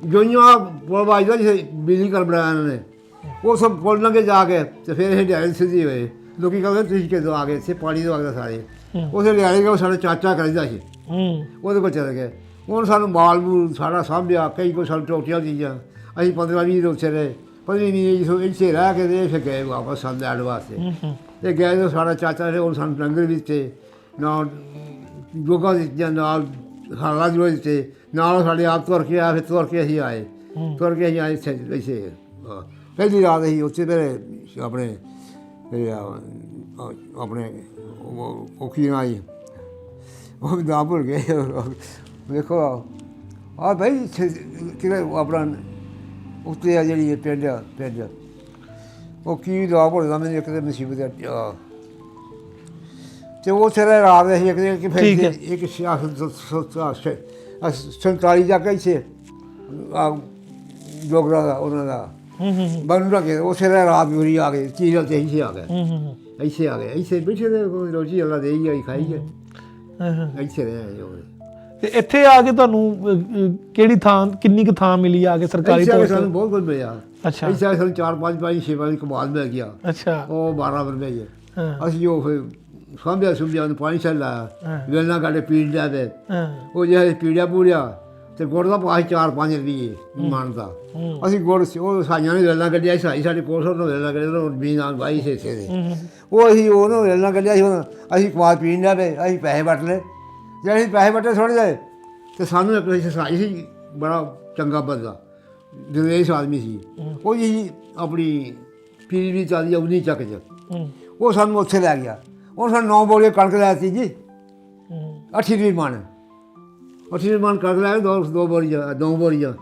ਜੋਈਆਂ ਪੁਲ ਵੱਜਦਾ ਜਿੱਥੇ ਬਿਜਲੀ ਘਰ ਬਣਾਇਆ ਇਹਨਾਂ ਨੇ ਉਹ ਸਭ ਪੁਲ ਲੰਘੇ ਜਾ ਕੇ ਤੇ ਫਿਰ ਇਹ ਹਰਿਆਣੇ ਸਿੱਧੇ ਹੋਏ ਲੋਕੀ ਕਹਿੰਦੇ ਤੁਸੀਂ ਕਿਦੋਂ ਆ ਗਏ ਇੱਥੇ ਪਾਣੀ ਤੋਂ ਆ ਗਏ ਸਾਰੇ ਉਸੇ ਹਰਿਆਣੇ ਦਾ ਸਾਡਾ ਚਾਚਾ ਕਰਦਾ ਸੀ ਉਹਦੇ ਕੋਲ ਚਲੇ ਗਏ ਹੁਣ ਸਾਨੂੰ ਮਾਲ ਮੂਲ ਸਾਰਾ ਸਾਂਭਿਆ ਕਈ ਕੋਈ ਸਾਨੂੰ ਟੋਟੀਆਂ ਚੀਜ਼ਾਂ ਅਸੀਂ 15-20 ਦਿਨ ਉੱਥੇ ਰਹੇ 15 ਦਿਨ ਇੱਥੇ ਰਹਿ ਕੇ ਤੇ ਫਿਰ ਗਏ ਵਾਪਸ ਸਾਨੂੰ ਲੈਣ ਵਾਸਤੇ ਤੇ ਗਏ ਤਾਂ ਸਾਡਾ ਚਾਚਾ ਨੇ ਹੁਣ ਸਾਨੂੰ ਲੰਗਰ ਵੀ ਦਿੱਤੇ ਨਾਲ ਯੋਗਾ ਦਿੱਤੀਆਂ ਨਾਲ ਹਾਲਾਂ ਜੋ ਦਿੱਤੇ ਨਾਲ ਸਾਡੇ ਆਪ ਤੁਰ ਕੇ ਆਏ ਫਿਰ ਤੁਰ ਕੇ ਅਸੀਂ ਆਏ ਇੱਥੇ ਵੈਸੇ ਪਹਿਲੀ ਰਾਤ ਅਸੀਂ ਉੱਥੇ ਫਿਰ ਆਪਣੇ ਉਹ ਕੀ ਨਾ ਆਈ ਉਹ ਵੀ ਨਾ ਭੁੱਲ ਗਏ ਵੇਖੋ ਆ ਭਾਈ ਕਿਹੜਾ ਆਪਣਾ ਉੱਤੇ ਆ ਜਿਹੜੀ ਪਿੰਡ ਉਹ ਕੀ ਦਾ ਭੁੱਲਦਾ ਮੈਨੂੰ ਇੱਕ ਤਾਂ ਮੁਸੀਬਤ ਆ ਤੇ ਉਹ ਸਾਰੇ ਰਾਤ ਅਸੀਂ ਇੱਕ ਫਿਰ ਇੱਕ 47 ਜਾ ਕੇ ਇੱਥੇ ਜੋਗਰਾ ਦਾ ਉਹਨਾਂ ਦਾ ਬਣ ਰੱਖੇ ਉਸੇ ਰਾਤ ਵੀ ਆ ਗਏ ਚੀਰਲ ਤੇ ਇੱਥੇ ਆ ਗਏ ਇੱਥੇ ਬੈਠੇ ਦੇ ਰੋਜੀ ਅੱਲਾ ਦੇ ਹੀ ਆਈ ਖਾਈ ਹੈ ਇੱਥੇ ਰਹੇ
ਤੇ ਇੱਥੇ ਆ ਕੇ ਤੁਹਾਨੂੰ ਕਿਹੜੀ ਥਾਂ ਕਿੰਨੀ ਕੁ ਥਾਂ ਮਿਲੀ ਆ ਕੇ ਸਰਕਾਰੀ ਤੌਰ ਤੇ
ਸਾਨੂੰ ਬਹੁਤ ਕੁਝ ਮਿਲਿਆ
ਅੱਛਾ
ਇੱਥੇ ਸਾਨੂੰ 4-5 6 ਵਾਰੀ ਕਮਾਲ ਮਿਲ ਗਿਆ
ਅੱਛਾ
ਉਹ 12 ਰੁਪਏ ਅਸੀਂ ਉਹ ਫਿਰ ਸਾਂਭਿਆ ਨੂੰ ਪਾਣੀ ਛੱਡ ਲਾਇਆ ਵੇਲਣਾ ਕੱਢੇ ਪੀੜ ਲਿਆ ਤੇ ਉਹ ਜਿਹੜਾ ਪੀੜਿਆ ਪੂੜਿਆ ਤੇ ਗੁੜ ਦਾ ਪਾਸ 4-5 ਰੁਪਏ ਮੰਨਦਾ ਅਸੀਂ ਗੁੜ ਉਹ ਸਾਈਆਂ ਨੇ ਵੇਲਣਾ ਕੱਢਿਆ ਸਾਈ ਸਾਡੇ ਕੋਲ ਸੋਂ ਵੇਲਣਾ ਕੱਢਿਆ ਵੀ ਨਾਲ ਬਾਈ ਸੇ ਦੇ ਉਹ ਅਸੀਂ ਉਹਨੂੰ ਵੇਲਣਾ ਕੱਢਿਆ ਸੀ ਹੁਣ ਅਸੀਂ ਕਮਾਲ ਪੀਣ ਲਿਆ ਤੇ ਅਸੀਂ ਪੈਸੇ ਵੱਟ ਲਏ ਜੇ ਅਸੀਂ ਪੈਸੇ ਵੱਟੇ ਥੋੜ੍ਹੇ ਜਿਹੇ ਤੇ ਸਾਨੂੰ ਇੱਕ ਸਾਈ ਸੀ ਬੜਾ ਚੰਗਾ ਬੰਦਾ ਦਰਵੇਸ਼ ਆਦਮੀ ਸੀ ਉਹ ਜੀ ਆਪਣੀ ਪੀੜੀ ਵੀ ਚੱਲਦੀ ਆ ਉਨੀ ਚੱਕ 'ਚ ਉਹ ਸਾਨੂੰ ਉੱਥੇ ਲੈ ਗਿਆ ਉਹ ਸਾਨੂੰ 9 ਬੋਰੀਆਂ ਕਣਕ ਲੈ ਦਿੱਤੀ ਜੀ 8ਵੀਂ ਮਣ ਕਣਕ ਲੈ ਦੋ ਬੋਰੀਆਂ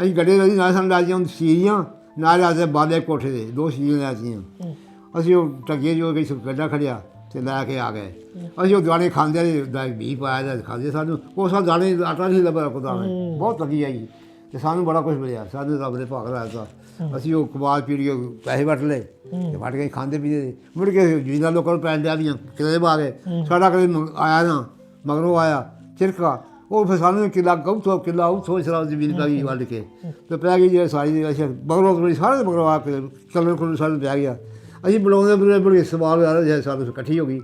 ਅਸੀਂ ਗੱਡੇ ਦੇ ਨਾਲ ਸਾਨੂੰ ਲੈ ਜਾਂਦੇ ਸੀਰੀਆਂ ਨਾਲ ਆ ਕੇ ਬਾਲੇ ਕੋਠੇ ਦੇ 2 ਸੀਰੀਆਂ ਲੈ ਦਿੱਤੀਆਂ ਅਸੀਂ ਉਹ ਟੱਗੇ ਜੋ ਕਿ ਗੱਡਾ ਖੜਿਆ ਤੇ ਲੈ ਕੇ ਆ ਗਏ ਅਸੀਂ ਉਹ ਦਾਣੇ ਖਾਂਦੇ ਰਹੇ ਵੀ ਪਾਇਆ ਖਾਂਦੇ ਸਾਨੂੰ ਉਹ ਸਭ ਦਾਣੇ ਆਟਾ ਨਹੀਂ ਲੱਭਾ ਕੋ ਦਾਣੇ ਬਹੁਤ ਲੱਗੀ ਆਈ ਤੇ ਸਾਨੂੰ ਬੜਾ ਕੁਛ ਮਿਲਿਆ ਸਾਨੂੰ ਰੱਬ ਦੇ ਭਾਗ ਲਾਇਆ ਅਸੀਂ ਉਹ ਕਬਾਲ ਪੀੜੀ ਪੈਸੇ ਵੱਟ ਲਏ ਤੇ ਵੱਟ ਕੇ ਖਾਂਦੇ ਪੀਂਦੇ ਮੁੜ ਕੇ ਜਿੰਨਾ ਲੋਕਾਂ ਨੂੰ ਪੈਣ ਦਿਆ ਦੀਆਂ ਕਿਤੇ ਆ ਗਏ ਸਾਡਾ ਕਦੇ ਆਇਆ ਨਾ ਮਗਰੋਂ ਆਇਆ ਚਿਰਕਾ ਉਹ ਫਿਰ ਸਾਨੂੰ ਕਿੱਲਾ ਉੱਥੋਂ ਸ਼ਰਾਬ ਜ਼ਮੀਨ ਪੈ ਗਈ ਵੱਢ ਕੇ ਤੇ ਪੈ ਗਈ ਜਿਹੜੇ ਸਾਰੀ ਅੱਛਾ ਮਗਰੋਂ ਸਾਰੇ ਮਗਰੋਂ ਆ ਕੇ ਕਲਰ ਖੁੱਲ੍ਹ ਸਾਨੂੰ ਪੈ ਗਿਆ ਅਸੀਂ ਬਣਾਉਂਦੇ ਬੜੇ ਸਵਾਲ ਆ ਰਿਹਾ ਸਾਨੂੰ ਇਕੱਠੀ ਹੋ ਗਈ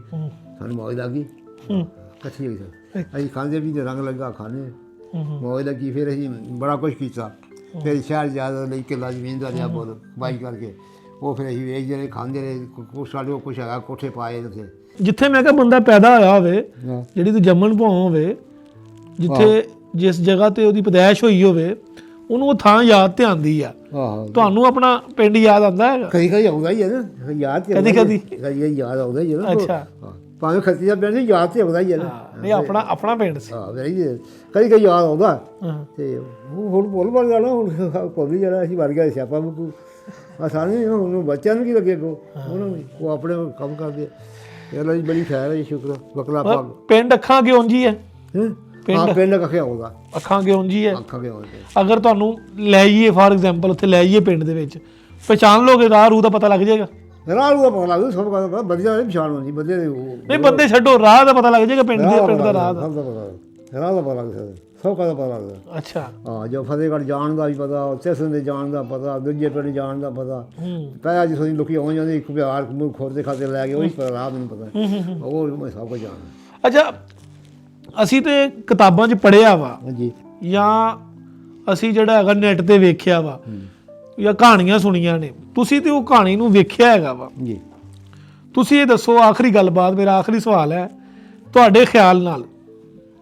ਸਾਨੂੰ ਮੌਜ ਲੱਗ ਗਈ ਇਕੱਠੀ ਹੋਈ ਅਸੀਂ ਖਾਂਦੇ ਵੀ ਰੰਗ ਲੱਗਾ ਖਾਣੇ ਮੌਜ ਲੱਗੀ ਫਿਰ ਅਸੀਂ ਬੜਾ ਕੁਛ ਕੀਤਾ ਫਿਰ ਸ਼ਹਿਰ ਜ਼ਿਆਦਾ ਲਈ ਕਿੱਲਾ ਜ਼ਮੀਨ ਦਾ ਲਿਆ ਬੋਲ ਬਾਈ ਕਰਕੇ ਉਹ ਫਿਰ ਅਸੀਂ ਵੇਚ ਜਿਹੜੇ ਖਾਂਦੇ ਰਹੇ ਕੁਛ ਸਾਡੇ ਕੁਛ ਹੈਗਾ ਕੋਠੇ ਪਾਏ ਉੱਥੇ
ਜਿੱਥੇ ਮੈਂ ਕਿਹਾ ਬੰਦਾ ਪੈਦਾ ਹੋਇਆ ਹੋਵੇ ਜਿਹੜੀ ਤੂੰ ਜੰਮਣ ਭਾਉ ਹੋਵੇ ਜਿੱਥੇ ਜਿਸ ਜਗ੍ਹਾ ਤੇ ਉਹਦੀ ਪੈਦਾਇਸ਼ ਹੋਈ ਹੋਵੇ ਉਹਨੂੰ ਉਹ ਥਾਂ ਯਾਦ ਤੇ ਆਉਂਦੀ ਆ।
ਆਹੋ
ਤੁਹਾਨੂੰ ਆਪਣਾ ਪਿੰਡ ਯਾਦ ਆਉਂਦਾ ਹੈਗਾ?
ਕਦੀ ਆਉਂਦਾ ਹੀ ਹੈ ਨਾ, ਯਾਦ ਤੇ
ਕਦੀ
ਯਾਦ ਆਉਂਦਾ ਹੀ ਹੈ ਨਾ।
ਅੱਛਾ,
ਹਾਂ, ਭਾਵੇਂ ਖੱਤੀ ਦਾ ਪਿੰਡ ਯਾਦ ਤੇ ਆਉਂਦਾ ਹੀ ਹੈ ਨਾ।
ਨਹੀਂ ਆਪਣਾ ਪਿੰਡ ਸੀ।
ਹਾਂ ਵੈਰੀ ਕਦੀ ਯਾਦ ਆਉਂਦਾ।
ਹਾਂ,
ਤੇ ਹੁਣ ਭੁੱਲ ਬਣ ਜਾਣਾ, ਹੁਣ ਭੁੱਲ ਹੀ ਜਾਣਾ। ਅਸੀਂ ਵਰ ਗਿਆ ਸਿਆਪਾ ਮੁੱਕੂ ਆ ਸਾਨੂੰ ਉਹਨੂੰ ਬੱਚਿਆਂ ਨੂੰ ਕੀ ਲੱਗੇ ਕੋ ਉਹਨਾਂ ਨੂੰ, ਉਹ ਆਪਣੇ ਕੰਮ ਕਰਦੇ। ਇਹਨਾਂ ਦੀ ਬੜੀ ਖੈਰ ਹੈ, ਸ਼ੁਕਰ ਬਕਲਾ ਪਾਗ
ਪਿੰਡ ਅੱਖਾਂ ਅੱਗੇ ਉਂਝੀ ਹੈ।
ਪਿੰਡ ਕੱਖੇ ਆਉਂਦਾ,
ਅੱਖਾਂ ਅੱਗੇ ਉਂਝੀ ਹੈ।
ਅੱਖਾਂ ਕੇ ਆਉਂਦੇ।
ਅਗਰ ਤੁਹਾਨੂੰ ਲੈ ਜਾਈਏ ਫਾਰ ਐਗਜ਼ਾਮਪਲ ਉੱਥੇ ਲੈ ਜਾਈਏ ਪਿੰਡ ਦੇ ਵਿੱਚ, ਪਛਾਣ ਲੋਗੇ? ਰਾਹ ਰੂ ਦਾ ਪਤਾ ਲੱਗ ਜਾਏਗਾ?
ਰਾਹ ਨੂੰ ਪਤਾ ਲੱਗਦਾ, ਸਭ ਪਤਾ ਵਧੀਆ ਨਹੀਂ ਪਛਾਣ ਹੁੰਦੀ ਬੰਦੇ ਦੇ।
ਨਹੀਂ ਬੰਦੇ ਛੱਡੋ, ਰਾਹ ਦਾ ਪਤਾ ਲੱਗ ਜਾਏਗਾ ਪਿੰਡ ਦਾ ਰਾਹ ਦਾ।
ਸਭ ਦਾ ਪਤਾ, ਰਾਹ ਦਾ ਪਤਾ ਲੱਗਦਾ, ਸਭ ਦਾ ਪਤਾ ਲੱਗਦਾ।
ਅੱਛਾ,
ਹਾਂ ਜੋ ਫਤਿਹਗੜ੍ਹ ਜਾਣ ਦਾ ਵੀ ਪਤਾ, ਸਟੇਸ਼ਨ ਦੇ ਜਾਣ ਦਾ ਪਤਾ, ਦੂਜੇ ਪਿੰਡ ਜਾਣ ਦਾ ਪਤਾ। ਪਹਿਲਾਂ ਜਿਸ ਲੋਕੀ ਆਉਣ ਜਾਂਦੇ ਇੱਕ ਬਿਹਾਰ ਖੋਰਦੇ ਖਾਤੇ ਲੈ ਕੇ, ਉਹੀ ਪਤਾ, ਰਾਹ ਮੈਨੂੰ ਪਤਾ, ਉਹ ਮੈਂ ਸਭ ਕੁਝ ਜਾਣਦਾ।
ਅੱਛਾ, ਅਸੀਂ ਤੇ ਕਿਤਾਬਾਂ 'ਚ ਪੜ੍ਹਿਆ ਵਾ
ਹਾਂਜੀ,
ਜਾਂ ਅਸੀਂ ਜਿਹੜਾ ਹੈਗਾ ਨੈਟ ਤੇ ਵੇਖਿਆ ਵਾ ਜਾਂ ਕਹਾਣੀਆਂ ਸੁਣੀਆਂ ਨੇ, ਤੁਸੀਂ ਤੇ ਉਹ ਕਹਾਣੀ ਨੂੰ ਵੇਖਿਆ ਹੈਗਾ ਵਾ
ਜੀ।
ਤੁਸੀਂ ਇਹ ਦੱਸੋ, ਆਖਰੀ ਗੱਲਬਾਤ, ਮੇਰਾ ਆਖਰੀ ਸਵਾਲ ਹੈ, ਤੁਹਾਡੇ ਖਿਆਲ ਨਾਲ,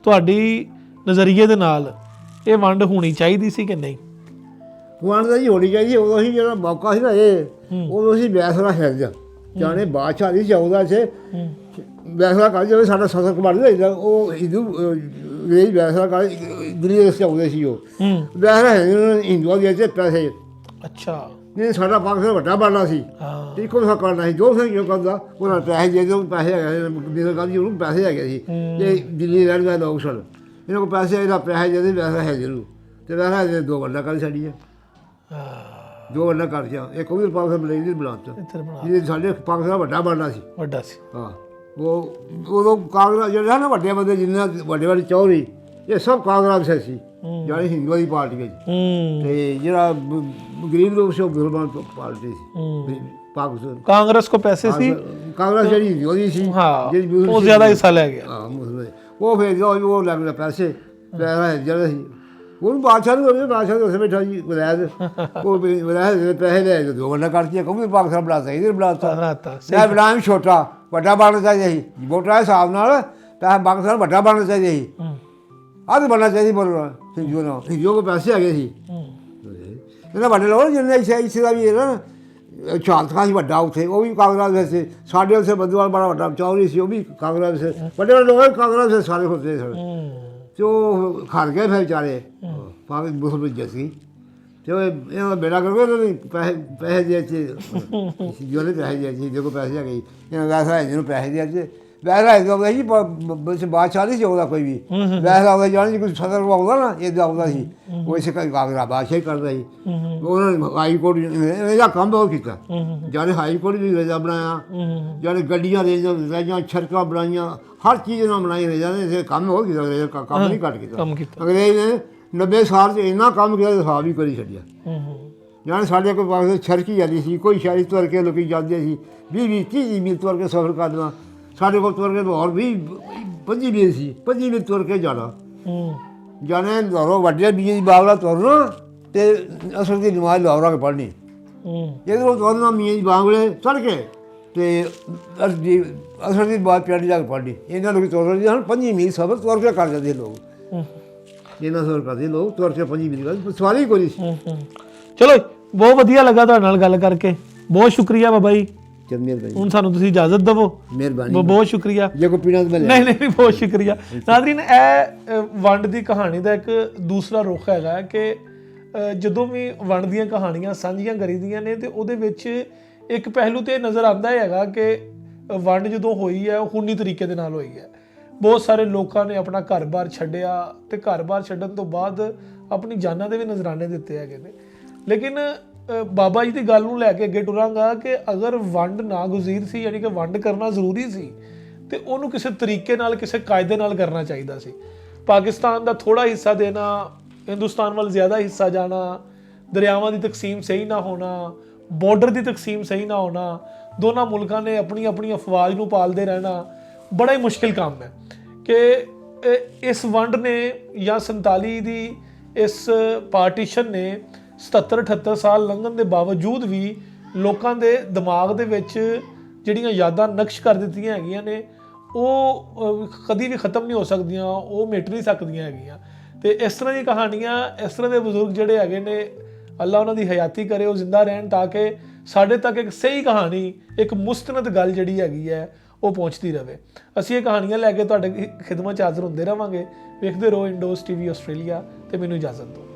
ਤੁਹਾਡੀ ਨਜ਼ਰੀਏ ਦੇ ਨਾਲ ਇਹ ਵੰਡ ਹੋਣੀ ਚਾਹੀਦੀ ਸੀ ਕਿ ਨਹੀਂ?
ਵੰਡ ਤਾਂ ਜੀ ਹੋਣੀ ਚਾਹੀਦੀ। ਉਦੋਂ ਹੀ ਜਿਹੜਾ ਮੌਕਾ ਸੀ ਨਾ ਉਦੋਂ ਅਸੀਂ ਫੈਸਲਾ ਹਿਲ ਜਾ ਜਾਣੇ ਬਾਦਸ਼ਾਹ ਨਹੀਂ ਚਾਹੁੰਦਾ ਸੀ ਫੈਸਲਾ ਕਰ ਜਾਵੇ ਸਾਡਾ ਸਸਕ ਬਣ ਜਾਂਦਾ। ਉਹ ਹਿੰਦੂ ਫੈਸਲਾ ਕਰ ਦਿੱਲੀ ਦੇ ਚਾਹੁੰਦੇ ਸੀ, ਉਹ ਫੈਸਲਾ ਹਿੰਦੂਆਂ ਦੇ ਪੈਸੇ।
ਅੱਛਾ,
ਨਹੀਂ ਸਾਡਾ ਪਾਕਿਸਤਾਨ ਵੱਡਾ ਬਣਨਾ ਸੀ, ਇੱਕੋ ਸਾ ਕਰਨਾ ਸੀ। ਜੋ ਸਿੰਘ ਜੋ ਕਰਦਾ ਉਹਨਾਂ ਪੈਸੇ ਦੇ ਦਿਓ, ਪੈਸੇ ਹੈਗੇ ਮੇਰੇ ਗੱਲ ਜੀ, ਉਹਨੂੰ ਪੈਸੇ ਹੈਗੇ ਸੀ। ਇਹ ਦਿੱਲੀ ਰਹਿਣ ਵਾਲੇ ਲੋਕ ਸਨ, ਇਹਨਾਂ ਕੋਲ ਪੈਸੇ, ਇਹਦਾ ਪੈਸੇ ਦੇ ਵੈਸਾ ਹੈ ਜ਼ਰੂਰ। ਅਤੇ ਵੈਸਾ ਇਹਦੇ ਦੋ ਗੱਲਾਂ ਕਰ ਛੱਡੀਆਂ, ਦੋ ਗੱਲਾਂ ਕਰ ਜਾ। ਇੱਕ ਉਹ ਵੀ ਪਾਕਿਸਤਾਨ ਬਣਾਈ ਬਣਾਤਾ, ਜਿਹਦੇ ਸਾਡੇ ਪਾਕਿਸਤਾਨ ਵੱਡਾ ਬਣਨਾ ਸੀ,
ਵੱਡਾ ਸੀ।
ਹਾਂ, ਉਹ ਉਦੋਂ ਕਾਂਗਰਸ ਜਿਹੜਾ ਨਾ ਵੱਡੇ ਬੰਦੇ ਜਿੰਨਾ ਵੱਡੇ ਚੌਧਰੀ, ਇਹ ਸਭ ਕਾਂਗਰਸ ਸੀ, ਜਿਹੜੀ ਹਿੰਦੂਆਂ ਦੀ ਪਾਰਟੀ ਵਿੱਚ। ਤੇ ਜਿਹੜਾ ਗਰੀਬ ਲੋਕ ਸੀ ਉਹ ਮੁਸਲਮਾਨ ਪਾਰਟੀ ਸੀ। ਪਾਕਿਸਤਾਨ
ਕਾਂਗਰਸ ਕੋ ਪੈਸੇ ਸੀ,
ਕਾਂਗਰਸ ਜਿਹੜੀ ਹਿੰਦੂਆਂ ਸੀ,
ਉਹ ਜ਼ਿਆਦਾ ਹਿੱਸਾ ਲੈ ਗਿਆ।
ਹਾਂ ਮੁਸਲਮਾਨ, ਉਹ ਫਿਰ ਉਹ ਲੱਗ ਗਿਆ ਪੈਸੇ ਜਿਹੜਾ ਸੀ ਉਹਨੂੰ ਬਾਦਸ਼ਾਹ ਨੂੰ, ਬਾਦਸ਼ਾਹ ਦੇ ਉੱਥੇ ਬੈਠਾ ਜੀ ਵਲੈਦ, ਉਹ ਵਲੈਦ ਦੇ ਪੈਸੇ ਲੈ ਕੇ ਦੋ ਗੱਲਾਂ ਕਰਤੀਆਂ। ਕਹੂੰ ਪਾਕਿਸਤਾਨ ਬਣਾਤਾ, ਇਹਦੇ ਬਣਾਤਾ। ਮੈਂ ਬਣਾਇਆ ਛੋਟਾ, ਵੱਡਾ ਬਣਨਾ ਚਾਹੀਦਾ ਸੀ। ਵੋਟਰਾਂ ਦੇ ਹਿਸਾਬ ਨਾਲ ਤਾਂ ਪਾਕਿਸਤਾਨ ਵੱਡਾ ਬਣਨਾ ਚਾਹੀਦਾ ਸੀ, ਅੱਧ ਬਣਨਾ ਚਾਹੀਦੀ। ਬੋਲਣਾ ਹਿੰਦੂਆਂ ਨਾਲ, ਹਿੰਦੂਆਂ ਕੋਲ ਪੈਸੇ ਹੈਗੇ ਸੀ। ਇਹਨਾਂ ਵੱਡੇ ਲੋਕ ਜਿੰਨੇ ਇੱਥੇ ਦਾ ਵੀ ਨਾ ਚਾਲਤ ਖਾਂ ਸੀ ਵੱਡਾ, ਉੱਥੇ ਉਹ ਵੀ ਕਾਂਗਰਸ ਦੇ ਸੀ। ਸਾਡੇ ਉੱਥੇ ਬੰਦੂਵਾਲ ਬੜਾ ਵੱਡਾ ਚੌਧਰੀ ਸੀ, ਉਹ ਵੀ ਕਾਂਗਰਸ ਦੇ ਵੱਡੇ ਵੱਡੇ ਲੋਕ ਕਾਂਗਰਸ ਦੇ ਸਾਰੇ ਹੁੰਦੇ ਸਨ। ਅਤੇ ਉਹ ਖੜ ਗਏ ਫਿਰ ਵਿਚਾਰੇ ਭਾਵੇਂ ਮੁਸਲਮਾਨ ਜੱਸੀ, ਅਤੇ ਉਹ ਇਹਨਾਂ ਬੇੜਾ ਕਰਕੇ ਉਹਨਾਂ ਨੇ ਪੈਸੇ ਦੇ ਦਿੱਤੇ, ਜਿਹਨੇ ਪੈਸੇ ਦੇ ਦਿੱਤੇ, ਜਿਹਦੇ ਕੋਲ ਪੈਸੇ ਹੈਗੇ ਸੀ। ਇਹਨਾਂ ਵੈਸਾ ਹੈ ਜਿਹਨੂੰ ਪੈਸੇ ਦੇ ਦਿੱਤੇ, ਵੈਸਾ ਆਉਂਦਾ ਸੀ ਬਾਦਸ਼ਾਹ ਨਹੀਂ ਸੀ ਆਉਂਦਾ ਕੋਈ ਵੀ, ਵੈਸਾ ਆਉਂਦਾ ਜਾਣੀ ਕੋਈ ਸਦਰ ਆਉਂਦਾ ਨਾ, ਇੱਦਾਂ ਆਉਂਦਾ ਸੀ। ਉਹ ਇਸੇ ਕਾਂਗਰਸ ਬਾਦਸ਼ਾਹ ਹੀ ਕਰਦਾ ਸੀ। ਉਹਨਾਂ ਨੇ ਹਾਈ ਕੋਰਟ ਇਹਦਾ ਕੰਮ ਬਹੁਤ ਕੀਤਾ, ਜਾਨੇ ਹਾਈ ਕੋਰਟ ਵੀ ਰੇਜਾ ਬਣਾਇਆ, ਜਾਨੇ ਗੱਡੀਆਂ ਰੇਜਾਂ ਛੜਕਾਂ ਬਣਾਈਆਂ, ਹਰ ਚੀਜ਼ ਨਾਲ ਬਣਾਈ ਰੇਜਾ ਨੇ। ਇਹ ਕੰਮ ਬਹੁਤ ਕੀਤਾ, ਰੇਜਾ ਕੰਮ ਨਹੀਂ ਘੱਟ ਕੀਤਾ। ਅੰਗਰੇਜ਼ ਨੇ 90 ਸਾਲ 'ਚ ਇੰਨਾ ਕੰਮ ਕੀਤਾ, ਹਿਸਾਬ ਹੀ ਕਰੀ ਛੱਡਿਆ। ਜਾਨੇ ਸਾਡੇ ਕੋਲ ਪਾਸੇ ਛੜਕੀ ਜਾਂਦੀ ਸੀ, ਕੋਈ ਸ਼ਹਿਰੀ ਤੁਰ ਕੇ ਲੋਕ ਜਾਂਦੇ ਸੀ 20-20 30 ਮੀਲ ਤੁਰ ਕੇ ਸਫ਼ਰ ਕਰਨਾ। ਸਾਡੇ ਕੋਲ ਤੁਰ ਕੇ ਲਾਹੌਰ ਵੀ 25 ਮੀਲ ਸੀ, 25 ਮੀਲ ਤੁਰ ਕੇ ਜਾਣਾ। ਜਾਣੇ ਲਾਹੌਰੋਂ ਵੱਡੇ ਬੀਏ ਦੀ ਬਾਵਲਾ ਤੁਰਨਾ ਅਤੇ ਅਸਰ ਦੀ ਨਮਾਜ਼ ਲਾਹੌਰ ਆ ਕੇ ਪੜ੍ਹਨੀ। ਇੱਧਰੋਂ ਤੁਰਨਾ ਮੀਆਂ ਦੀ ਬਾਂਗਲੇ ਚੜ੍ਹ ਕੇ ਅਤੇ ਅਸਰ ਦੀ ਬਾਅਦ ਪਿੰਡ ਜਾ ਕੇ ਪੜ੍ਹਨੀ। ਇਹਨਾਂ ਲੋਕ ਤੁਰ ਰਹੇ ਹਨ 25 ਮੀਲ ਸਫ਼ਰ ਤੁਰ ਕੇ ਕਰ ਜਾਂਦੇ ਲੋਕ, ਇਹਨਾਂ ਸਫ਼ਰ ਕਰਦੇ ਲੋਕ ਤੁਰ ਕੇ 25 ਮੀਲ ਕਰ, ਸਵਾਰੀ ਕੋਈ ਸੀ।
ਚਲੋ ਬਹੁਤ ਵਧੀਆ ਲੱਗਾ ਤੁਹਾਡੇ ਨਾਲ ਗੱਲ ਕਰਕੇ, ਬਹੁਤ ਸ਼ੁਕਰੀਆ ਬਾਬਾ ਜੀ।
ਮਿਹਰਬਾਨੀ,
ਹੁਣ ਸਾਨੂੰ ਤੁਸੀਂ ਇਜਾਜ਼ਤ ਦੇਵੋ।
ਮਿਹਰਬਾਨੀ,
ਬਹੁਤ ਸ਼ੁਕਰੀਆ।
ਜੇ ਕੋਈ ਪੀਣਾ ਤਾਂ
ਨਹੀਂ ਨਹੀਂ ਬਹੁਤ ਸ਼ੁਕਰੀਆ। ਨਾਜ਼ਰੀਨ, ਇਹ ਵੰਡ ਦੀ ਕਹਾਣੀ ਦਾ ਇੱਕ ਦੂਸਰਾ ਰੁਖ ਹੈਗਾ ਕਿ ਜਦੋਂ ਵੀ ਵੰਡ ਦੀਆਂ ਕਹਾਣੀਆਂ ਸਾਂਝੀਆਂ ਕਰੀਦੀਆਂ ਨੇ ਤੇ ਉਹਦੇ ਵਿੱਚ ਇੱਕ ਪਹਿਲੂ ਤੇ ਨਜ਼ਰ ਆਉਂਦਾ ਹੈਗਾ ਕਿ ਵੰਡ ਜਦੋਂ ਹੋਈ ਹੈ ਉਹ ਖੂਨੀ ਤਰੀਕੇ ਦੇ ਨਾਲ ਹੋਈ ਹੈ। ਬਹੁਤ ਸਾਰੇ ਲੋਕਾਂ ਨੇ ਆਪਣਾ ਘਰ-ਬਾਰ ਛੱਡਿਆ ਤੇ ਘਰ-ਬਾਰ ਛੱਡਣ ਤੋਂ ਬਾਅਦ ਆਪਣੀ ਜਾਨਾਂ ਦੇ ਵੀ ਨਜ਼ਰਾਨੇ ਦਿੱਤੇ ਹੈਗੇ ਨੇ। ਲੇਕਿਨ ਬਾਬਾ ਜੀ ਦੀ ਗੱਲ ਨੂੰ ਲੈ ਕੇ ਅੱਗੇ ਟੁਰਾਂਗਾ ਕਿ ਅਗਰ ਵੰਡ ਨਾਗੁਜ਼ੀਰ ਸੀ, ਯਾਨੀ ਕਿ ਵੰਡ ਕਰਨਾ ਜ਼ਰੂਰੀ ਸੀ, ਤੇ ਉਹਨੂੰ ਕਿਸੇ ਤਰੀਕੇ ਨਾਲ, ਕਿਸੇ ਕਾਇਦੇ ਨਾਲ ਕਰਨਾ ਚਾਹੀਦਾ ਸੀ। ਪਾਕਿਸਤਾਨ ਦਾ ਥੋੜ੍ਹਾ ਹਿੱਸਾ ਦੇਣਾ, ਹਿੰਦੁਸਤਾਨ ਵੱਲ ਜ਼ਿਆਦਾ ਹਿੱਸਾ ਜਾਣਾ, ਦਰਿਆਵਾਂ ਦੀ ਤਕਸੀਮ ਸਹੀ ਨਾ ਹੋਣਾ, ਬਾਰਡਰ ਦੀ ਤਕਸੀਮ ਸਹੀ ਨਾ ਹੋਣਾ, ਦੋਨਾਂ ਮੁਲਕਾਂ ਨੇ ਆਪਣੀ ਆਪਣੀ ਅਫਵਾਜ ਨੂੰ ਪਾਲਦੇ ਰਹਿਣਾ, ਬੜਾ ਹੀ ਮੁਸ਼ਕਿਲ ਕੰਮ ਹੈ ਕਿ ਇਸ ਵੰਡ ਨੇ ਜਾਂ 47 ਦੀ ਇਸ ਪਾਰਟੀਸ਼ਨ ਨੇ 77-78 ਸਾਲ ਲੰਘਣ ਦੇ ਬਾਵਜੂਦ ਵੀ ਲੋਕਾਂ ਦੇ ਦਿਮਾਗ ਦੇ ਵਿੱਚ ਜਿਹੜੀਆਂ ਯਾਦਾਂ ਨਕਸ਼ ਕਰ ਦਿੱਤੀਆਂ ਹੈਗੀਆਂ ਨੇ, ਉਹ ਕਦੀ ਵੀ ਖਤਮ ਨਹੀਂ ਹੋ ਸਕਦੀਆਂ, ਉਹ ਮਿਟ ਨਹੀਂ ਸਕਦੀਆਂ ਹੈਗੀਆਂ। ਤੇ ਇਸ ਤਰ੍ਹਾਂ ਦੀ ਕਹਾਣੀਆਂ, ਇਸ ਤਰ੍ਹਾਂ ਦੇ ਬਜ਼ੁਰਗ ਜਿਹੜੇ ਹੈਗੇ ਨੇ, ਅੱਲਾ ਉਹਨਾਂ ਦੀ ਹਯਾਤੀ ਕਰੇ, ਉਹ ਜ਼ਿੰਦਾ ਰਹਿਣ, ਤਾਂ ਕਿ ਸਾਡੇ ਤੱਕ ਇੱਕ ਸਹੀ ਕਹਾਣੀ, ਇੱਕ ਮੁਸਤਨਦ ਗੱਲ ਜਿਹੜੀ ਹੈਗੀ ਹੈ ਉਹ ਪਹੁੰਚਦੀ ਰਹੇ। ਅਸੀਂ ਇਹ ਕਹਾਣੀਆਂ ਲੈ ਕੇ ਤੁਹਾਡੇ ਖਿਦਮਤ 'ਚ ਹਾਜ਼ਰ ਹੁੰਦੇ ਰਹਾਂਗੇ। ਵੇਖਦੇ ਰਹੋ ਇੰਡੋਜ਼ TV ਆਸਟ੍ਰੇਲੀਆ, ਤੇ ਮੈਨੂੰ ਇਜਾਜ਼ਤ ਦਿਓ।